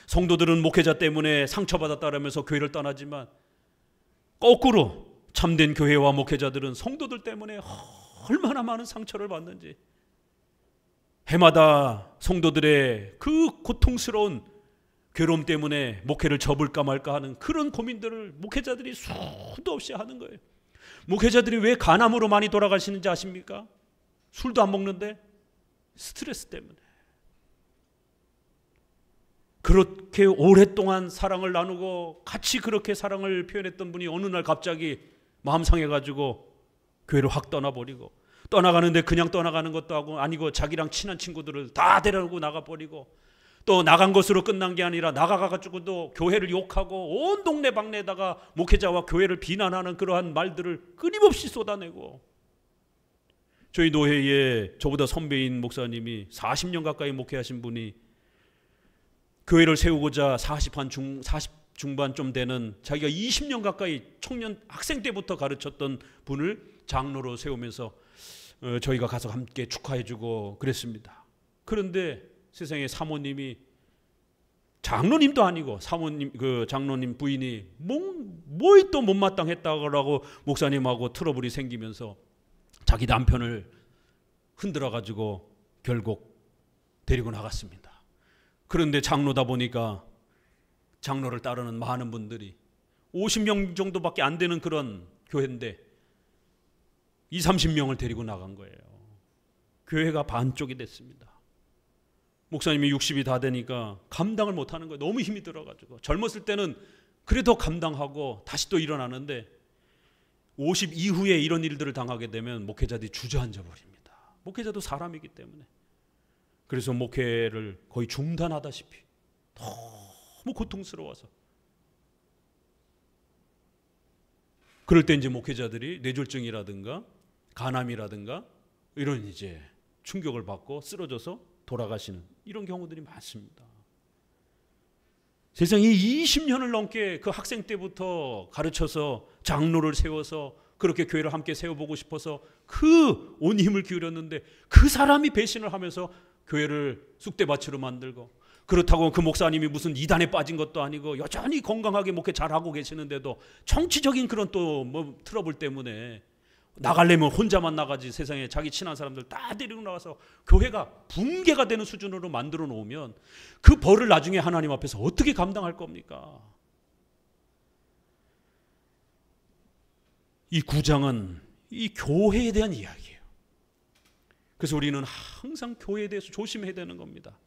성도들은 목회자 때문에 상처받았다라면서 교회를 떠나지만 거꾸로 참된 교회와 목회자들은 성도들 때문에 얼마나 많은 상처를 받는지, 해마다 성도들의 그 고통스러운 괴로움 때문에 목회를 접을까 말까 하는 그런 고민들을 목회자들이 수도 없이 하는 거예요. 목회자들이 왜 간암으로 많이 돌아가시는지 아십니까? 술도 안 먹는데 스트레스 때문에. 그렇게 오랫동안 사랑을 나누고 같이 그렇게 사랑을 표현했던 분이 어느 날 갑자기 마음 상해가지고 교회를 확 떠나버리고, 떠나가는데 그냥 떠나가는 것도 아니고 자기랑 친한 친구들을 다 데려오고 나가버리고, 또 나간 것으로 끝난 게 아니라 나가가지고도 교회를 욕하고 온 동네 방네에다가 목회자와 교회를 비난하는 그러한 말들을 끊임없이 쏟아내고. 저희 노회에 저보다 선배인 목사님이 40년 가까이 목회하신 분이 교회를 세우고자 40 중반 좀 되는, 자기가 20년 가까이 청년 학생 때부터 가르쳤던 분을 장로로 세우면서 저희가 가서 함께 축하해주고 그랬습니다. 그런데 세상에 사모님이, 장로님도 아니고 사모님, 그 장로님 부인이 뭐 또 못마땅했다고 목사님하고 트러블이 생기면서 자기 남편을 흔들어 가지고 결국 데리고 나갔습니다. 그런데 장로다 보니까 장로를 따르는 많은 분들이 50명 정도밖에 안 되는 그런 교회인데 20-30명을 데리고 나간 거예요. 교회가 반쪽이 됐습니다. 목사님이 60이 다 되니까 감당을 못하는 거예요. 너무 힘이 들어가지고. 젊었을 때는 그래도 감당하고 다시 또 일어나는데 50 이후에 이런 일들을 당하게 되면 목회자들이 주저앉아 버립니다. 목회자도 사람이기 때문에. 그래서 목회를 거의 중단하다시피 너무 고통스러워서, 그럴 때 이제 목회자들이 뇌졸중이라든가 간암이라든가 이런 이제 충격을 받고 쓰러져서 돌아가시는 이런 경우들이 많습니다. 세상에 20년을 넘게 그 학생 때부터 가르쳐서 장로를 세워서 그렇게 교회를 함께 세워보고 싶어서 그 온 힘을 기울였는데 그 사람이 배신을 하면서 교회를 쑥대밭으로 만들고, 그렇다고 그 목사님이 무슨 이단에 빠진 것도 아니고 여전히 건강하게 목회 잘하고 계시는데도 정치적인 그런 또 뭐 트러블 때문에 나가려면 혼자만 나가지 세상에 자기 친한 사람들 다 데리고 나와서 교회가 붕괴가 되는 수준으로 만들어 놓으면 그 벌을 나중에 하나님 앞에서 어떻게 감당할 겁니까? 이 9장은 이 교회에 대한 이야기예요. 그래서 우리는 항상 교회에 대해서 조심해야 되는 겁니다.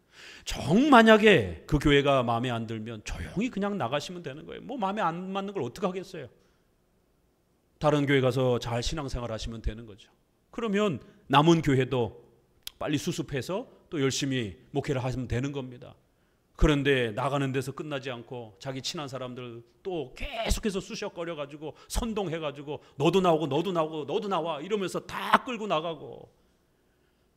만약에 그 교회가 마음에 안 들면 조용히 그냥 나가시면 되는 거예요. 뭐 마음에 안 맞는 걸 어떻게 하겠어요? 다른 교회 가서 잘 신앙생활 하시면 되는 거죠. 그러면 남은 교회도 빨리 수습해서 또 열심히 목회를 하시면 되는 겁니다. 그런데 나가는 데서 끝나지 않고 자기 친한 사람들 또 계속해서 쑤셔거려가지고 선동해가지고 너도 나오고 너도 나오고 너도 나와 이러면서 다 끌고 나가고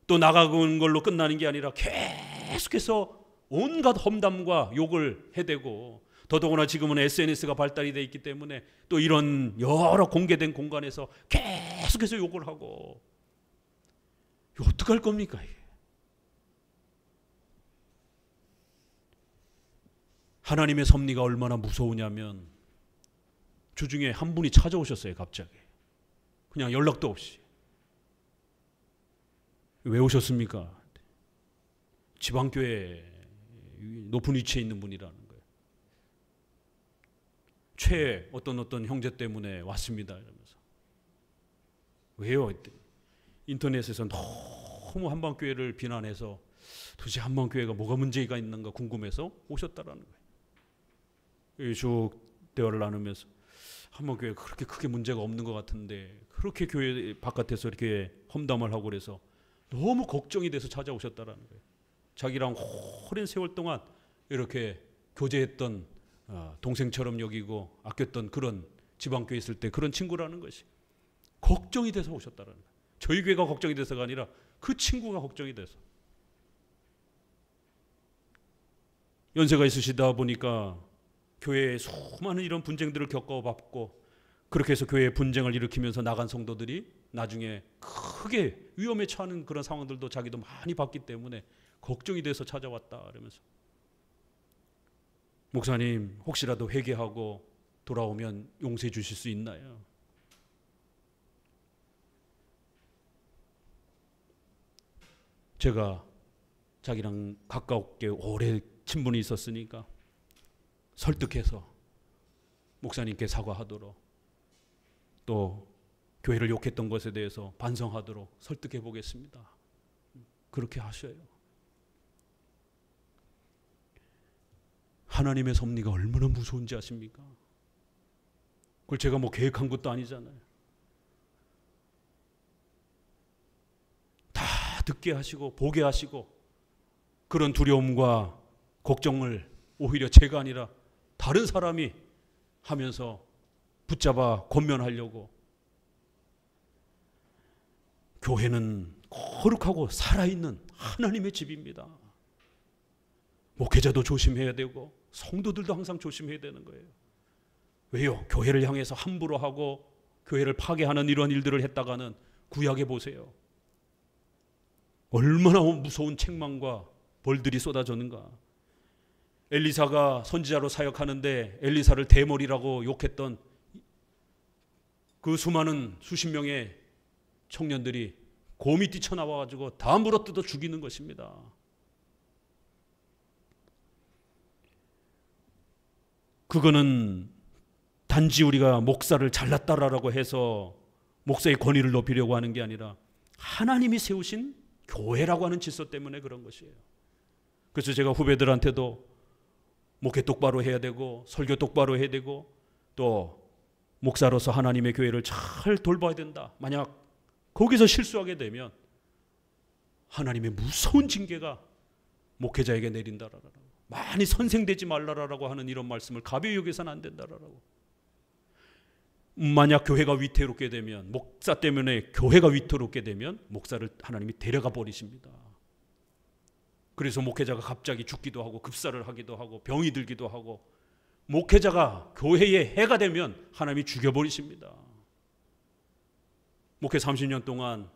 또 나가는 걸로 끝나는 게 아니라 계속해서 온갖 험담과 욕을 해대고 더더구나 지금은 SNS가 발달이 되어 있기 때문에 또 이런 여러 공개된 공간에서 계속해서 욕을 하고 이거 어떡할 겁니까? 이게? 하나님의 섭리가 얼마나 무서우냐면 주중에 한 분이 찾아오셨어요. 갑자기 그냥 연락도 없이. 왜 오셨습니까? 지방교회 높은 위치에 있는 분이라는 거예요. 최 어떤 형제 때문에 왔습니다. 이러면서. 왜요? 인터넷에서 너무 한방교회를 비난해서 도대체 한방교회가 뭐가 문제가 있는가 궁금해서 오셨다라는 거예요. 쭉 대화를 나누면서 한방교회가 그렇게 크게 문제가 없는 것 같은데 그렇게 교회 바깥에서 이렇게 험담을 하고 그래서 너무 걱정이 돼서 찾아오셨다라는 거예요. 자기랑 오랜 세월 동안 이렇게 교제했던 동생처럼 여기고 아꼈던 그런 지방교회 있을 때 그런 친구라는 것이 걱정이 돼서 오셨다라는 거예요. 저희 교회가 걱정이 돼서가 아니라 그 친구가 걱정이 돼서. 연세가 있으시다 보니까 교회에 수많은 이런 분쟁들을 겪어봤고 그렇게 해서 교회에 분쟁을 일으키면서 나간 성도들이 나중에 크게 위험에 처하는 그런 상황들도 자기도 많이 봤기 때문에 걱정이 돼서 찾아왔다 그러면서 목사님 혹시라도 회개하고 돌아오면 용서해 주실 수 있나요? 제가 자기랑 가깝게 오래 친분이 있었으니까 설득해서 목사님께 사과하도록 또 교회를 욕했던 것에 대해서 반성하도록 설득해 보겠습니다. 그렇게 하셔요. 하나님의 섭리가 얼마나 무서운지 아십니까? 그걸 제가 뭐 계획한 것도 아니잖아요. 다 듣게 하시고 보게 하시고 그런 두려움과 걱정을 오히려 제가 아니라 다른 사람이 하면서 붙잡아 권면하려고. 교회는 거룩하고 살아있는 하나님의 집입니다. 목회자도 조심해야 되고 성도들도 항상 조심해야 되는 거예요. 왜요? 교회를 향해서 함부로 하고 교회를 파괴하는 이런 일들을 했다가는 구약에 보세요. 얼마나 무서운 책망과 벌들이 쏟아졌는가. 엘리사가 선지자로 사역하는데 엘리사를 대머리라고 욕했던 그 수많은 수십 명의 청년들이 곰이 뛰쳐나와가지고 다 물어뜯어 죽이는 것입니다. 그거는 단지 우리가 목사를 잘났다라고 해서 목사의 권위를 높이려고 하는 게 아니라 하나님이 세우신 교회라고 하는 질서 때문에 그런 것이에요. 그래서 제가 후배들한테도 목회 똑바로 해야 되고 설교 똑바로 해야 되고 또 목사로서 하나님의 교회를 잘 돌봐야 된다. 만약 거기서 실수하게 되면 하나님의 무서운 징계가 목회자에게 내린다라고. 많이 선생되지 말라라고 하는 이런 말씀을 가벼이 여기서는 안 된다라고. 만약 교회가 위태롭게 되면 목사 때문에 교회가 위태롭게 되면 목사를 하나님이 데려가 버리십니다. 그래서 목회자가 갑자기 죽기도 하고 급사를 하기도 하고 병이 들기도 하고 목회자가 교회에 해가 되면 하나님이 죽여버리십니다. 목회 30년 동안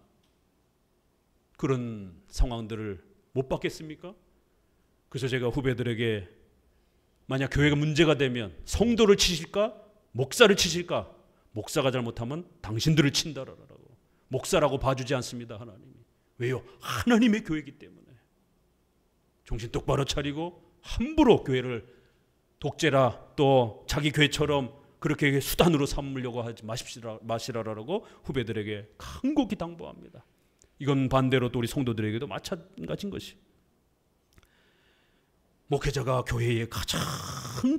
그런 상황들을 못 봤겠습니까? 그래서 제가 후배들에게 만약 교회가 문제가 되면 성도를 치실까? 목사를 치실까? 목사가 잘못하면 당신들을 친다라고. 목사라고 봐주지 않습니다, 하나님이. 왜요? 하나님의 교회이기 때문에. 정신 똑바로 차리고 함부로 교회를 독재라 또 자기 교회처럼 그렇게 수단으로 삼으려고 하지 마시라라고 후배들에게 간곡히 당부합니다. 이건 반대로 또 우리 성도들에게도 마찬가지인 것이. 목회자가 교회의 가장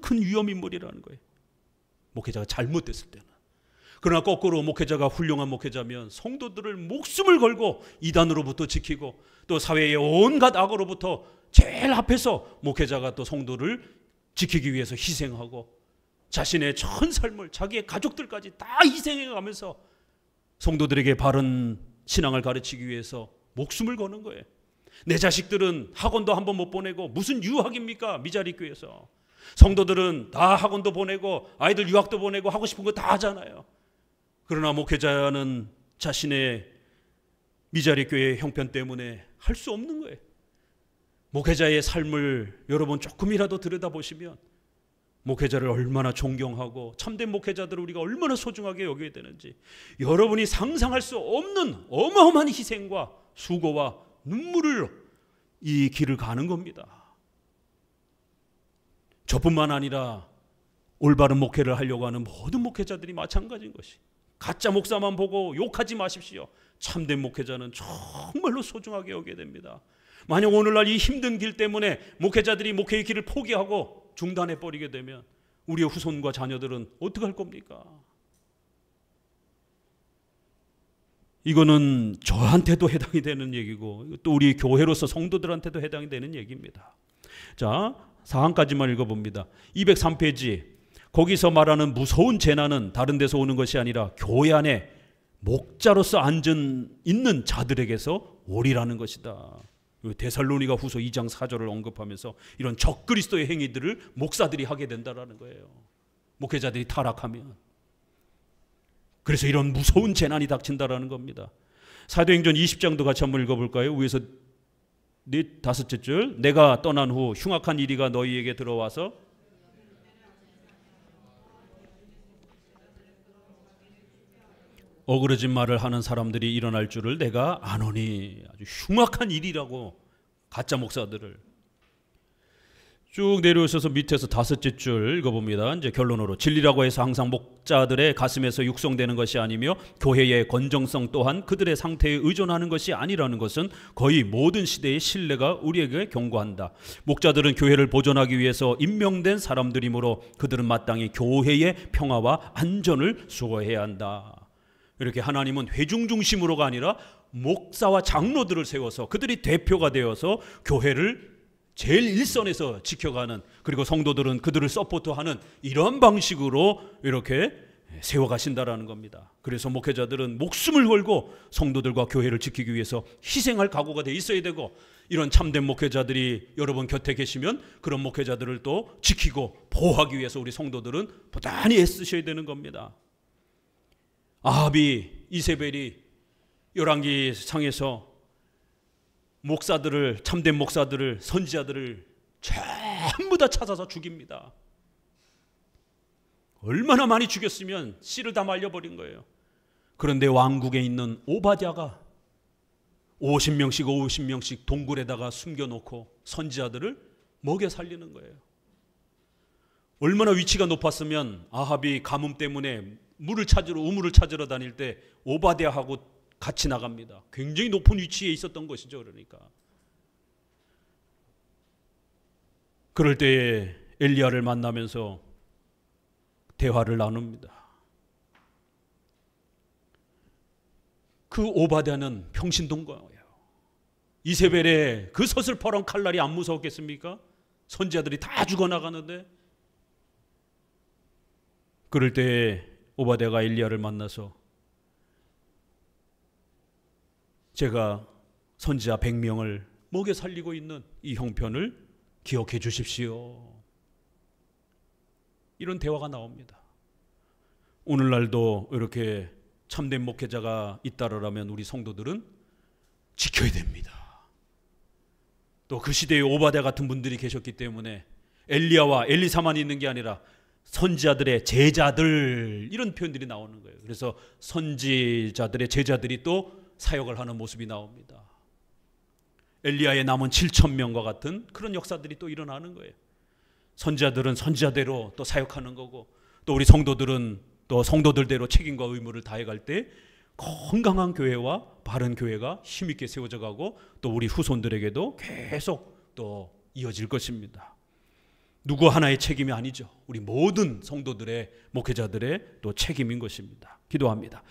큰 위험인물이라는 거예요. 목회자가 잘못됐을 때는. 그러나 거꾸로 목회자가 훌륭한 목회자면 성도들을 목숨을 걸고 이단으로부터 지키고 또 사회의 온갖 악으로부터 제일 앞에서 목회자가 또 성도를 지키기 위해서 희생하고 자신의 전 삶을 자기의 가족들까지 다 희생해가면서 성도들에게 바른 신앙을 가르치기 위해서 목숨을 거는 거예요. 내 자식들은 학원도 한 번 못 보내고 무슨 유학입니까? 미자리 교회에서. 성도들은 다 학원도 보내고 아이들 유학도 보내고 하고 싶은 거 다 하잖아요. 그러나 목회자는 자신의 미자리 교회의 형편 때문에 할 수 없는 거예요. 목회자의 삶을 여러분 조금이라도 들여다보시면 목회자를 얼마나 존경하고 참된 목회자들을 우리가 얼마나 소중하게 여겨야 되는지 여러분이 상상할 수 없는 어마어마한 희생과 수고와 눈물을 이 길을 가는 겁니다. 저뿐만 아니라 올바른 목회를 하려고 하는 모든 목회자들이 마찬가지인 것이. 가짜 목사만 보고 욕하지 마십시오. 참된 목회자는 정말로 소중하게 여겨야 됩니다. 만약 오늘날 이 힘든 길 때문에 목회자들이 목회의 길을 포기하고 중단해 버리게 되면 우리의 후손과 자녀들은 어떻게 할 겁니까? 이거는 저한테도 해당이 되는 얘기고 또 우리 교회로서 성도들한테도 해당이 되는 얘기입니다. 자, 4항까지만 읽어봅니다. 203페이지. 거기서 말하는 무서운 재난은 다른 데서 오는 것이 아니라 교회 안에 목자로서 있는 자들에게서 오리라는 것이다. 데살로니가 후서 2장 4절을 언급하면서 이런 적그리스도의 행위들을 목사들이 하게 된다라는 거예요. 목회자들이 타락하면. 그래서 이런 무서운 재난이 닥친다라는 겁니다. 사도행전 20장도 같이 한번 읽어볼까요? 위에서 다섯째 줄. 내가 떠난 후 흉악한 이리가 너희에게 들어와서 어그러진 말을 하는 사람들이 일어날 줄을 내가 아노니. 아주 흉악한 일이라고. 가짜 목사들을 쭉 내려오셔서 밑에서 다섯째 줄 읽어봅니다. 이제 결론으로 진리라고 해서 항상 목자들의 가슴에서 육성되는 것이 아니며 교회의 건정성 또한 그들의 상태에 의존하는 것이 아니라는 것은 거의 모든 시대의 신뢰가 우리에게 경고한다. 목자들은 교회를 보존하기 위해서 임명된 사람들이므로 그들은 마땅히 교회의 평화와 안전을 수호해야 한다. 이렇게 하나님은 회중 중심으로가 아니라 목사와 장로들을 세워서 그들이 대표가 되어서 교회를 제일 일선에서 지켜가는, 그리고 성도들은 그들을 서포트하는 이런 방식으로 이렇게 세워가신다라는 겁니다. 그래서 목회자들은 목숨을 걸고 성도들과 교회를 지키기 위해서 희생할 각오가 돼 있어야 되고, 이런 참된 목회자들이 여러분 곁에 계시면 그런 목회자들을 또 지키고 보호하기 위해서 우리 성도들은 부단히 애쓰셔야 되는 겁니다. 아합이 이세벨이 열왕기 상에서 목사들을, 참된 목사들을, 선지자들을 전부 다 찾아서 죽입니다. 얼마나 많이 죽였으면 씨를 다 말려버린 거예요. 그런데 왕국에 있는 오바댜가 50명씩 동굴에다가 숨겨놓고 선지자들을 먹여 살리는 거예요. 얼마나 위치가 높았으면 아합이 가뭄 때문에 우물을 찾으러 다닐 때 오바댜하고 같이 나갑니다. 굉장히 높은 위치에 있었던 것이죠. 그러니까 그럴 때에 엘리야를 만나면서 대화를 나눕니다. 그 오바댜는 평신동거예요. 이세벨의 그 서슬퍼런 칼날이 안 무서웠겠습니까? 선지자들이 다 죽어나가는데. 그럴 때에 오바댜가 엘리야를 만나서 제가 선지자 100명을 먹여 살리고 있는 이 형편을 기억해 주십시오. 이런 대화가 나옵니다. 오늘날도 이렇게 참된 목회자가 있다라면 우리 성도들은 지켜야 됩니다. 또 그 시대에 오바댜 같은 분들이 계셨기 때문에 엘리야와 엘리사만 있는 게 아니라 선지자들의 제자들, 이런 표현들이 나오는 거예요. 그래서 선지자들의 제자들이 또 사역을 하는 모습이 나옵니다. 엘리야의 남은 7,000명과 같은 그런 역사들이 또 일어나는 거예요. 선지자들은 선지자대로 또 사역하는 거고, 또 우리 성도들은 또 성도들대로 책임과 의무를 다해갈 때 건강한 교회와 바른 교회가 힘있게 세워져 가고, 또 우리 후손들에게도 계속 또 이어질 것입니다. 누구 하나의 책임이 아니죠. 우리 모든 성도들의, 목회자들의 또 책임인 것입니다. 기도합니다.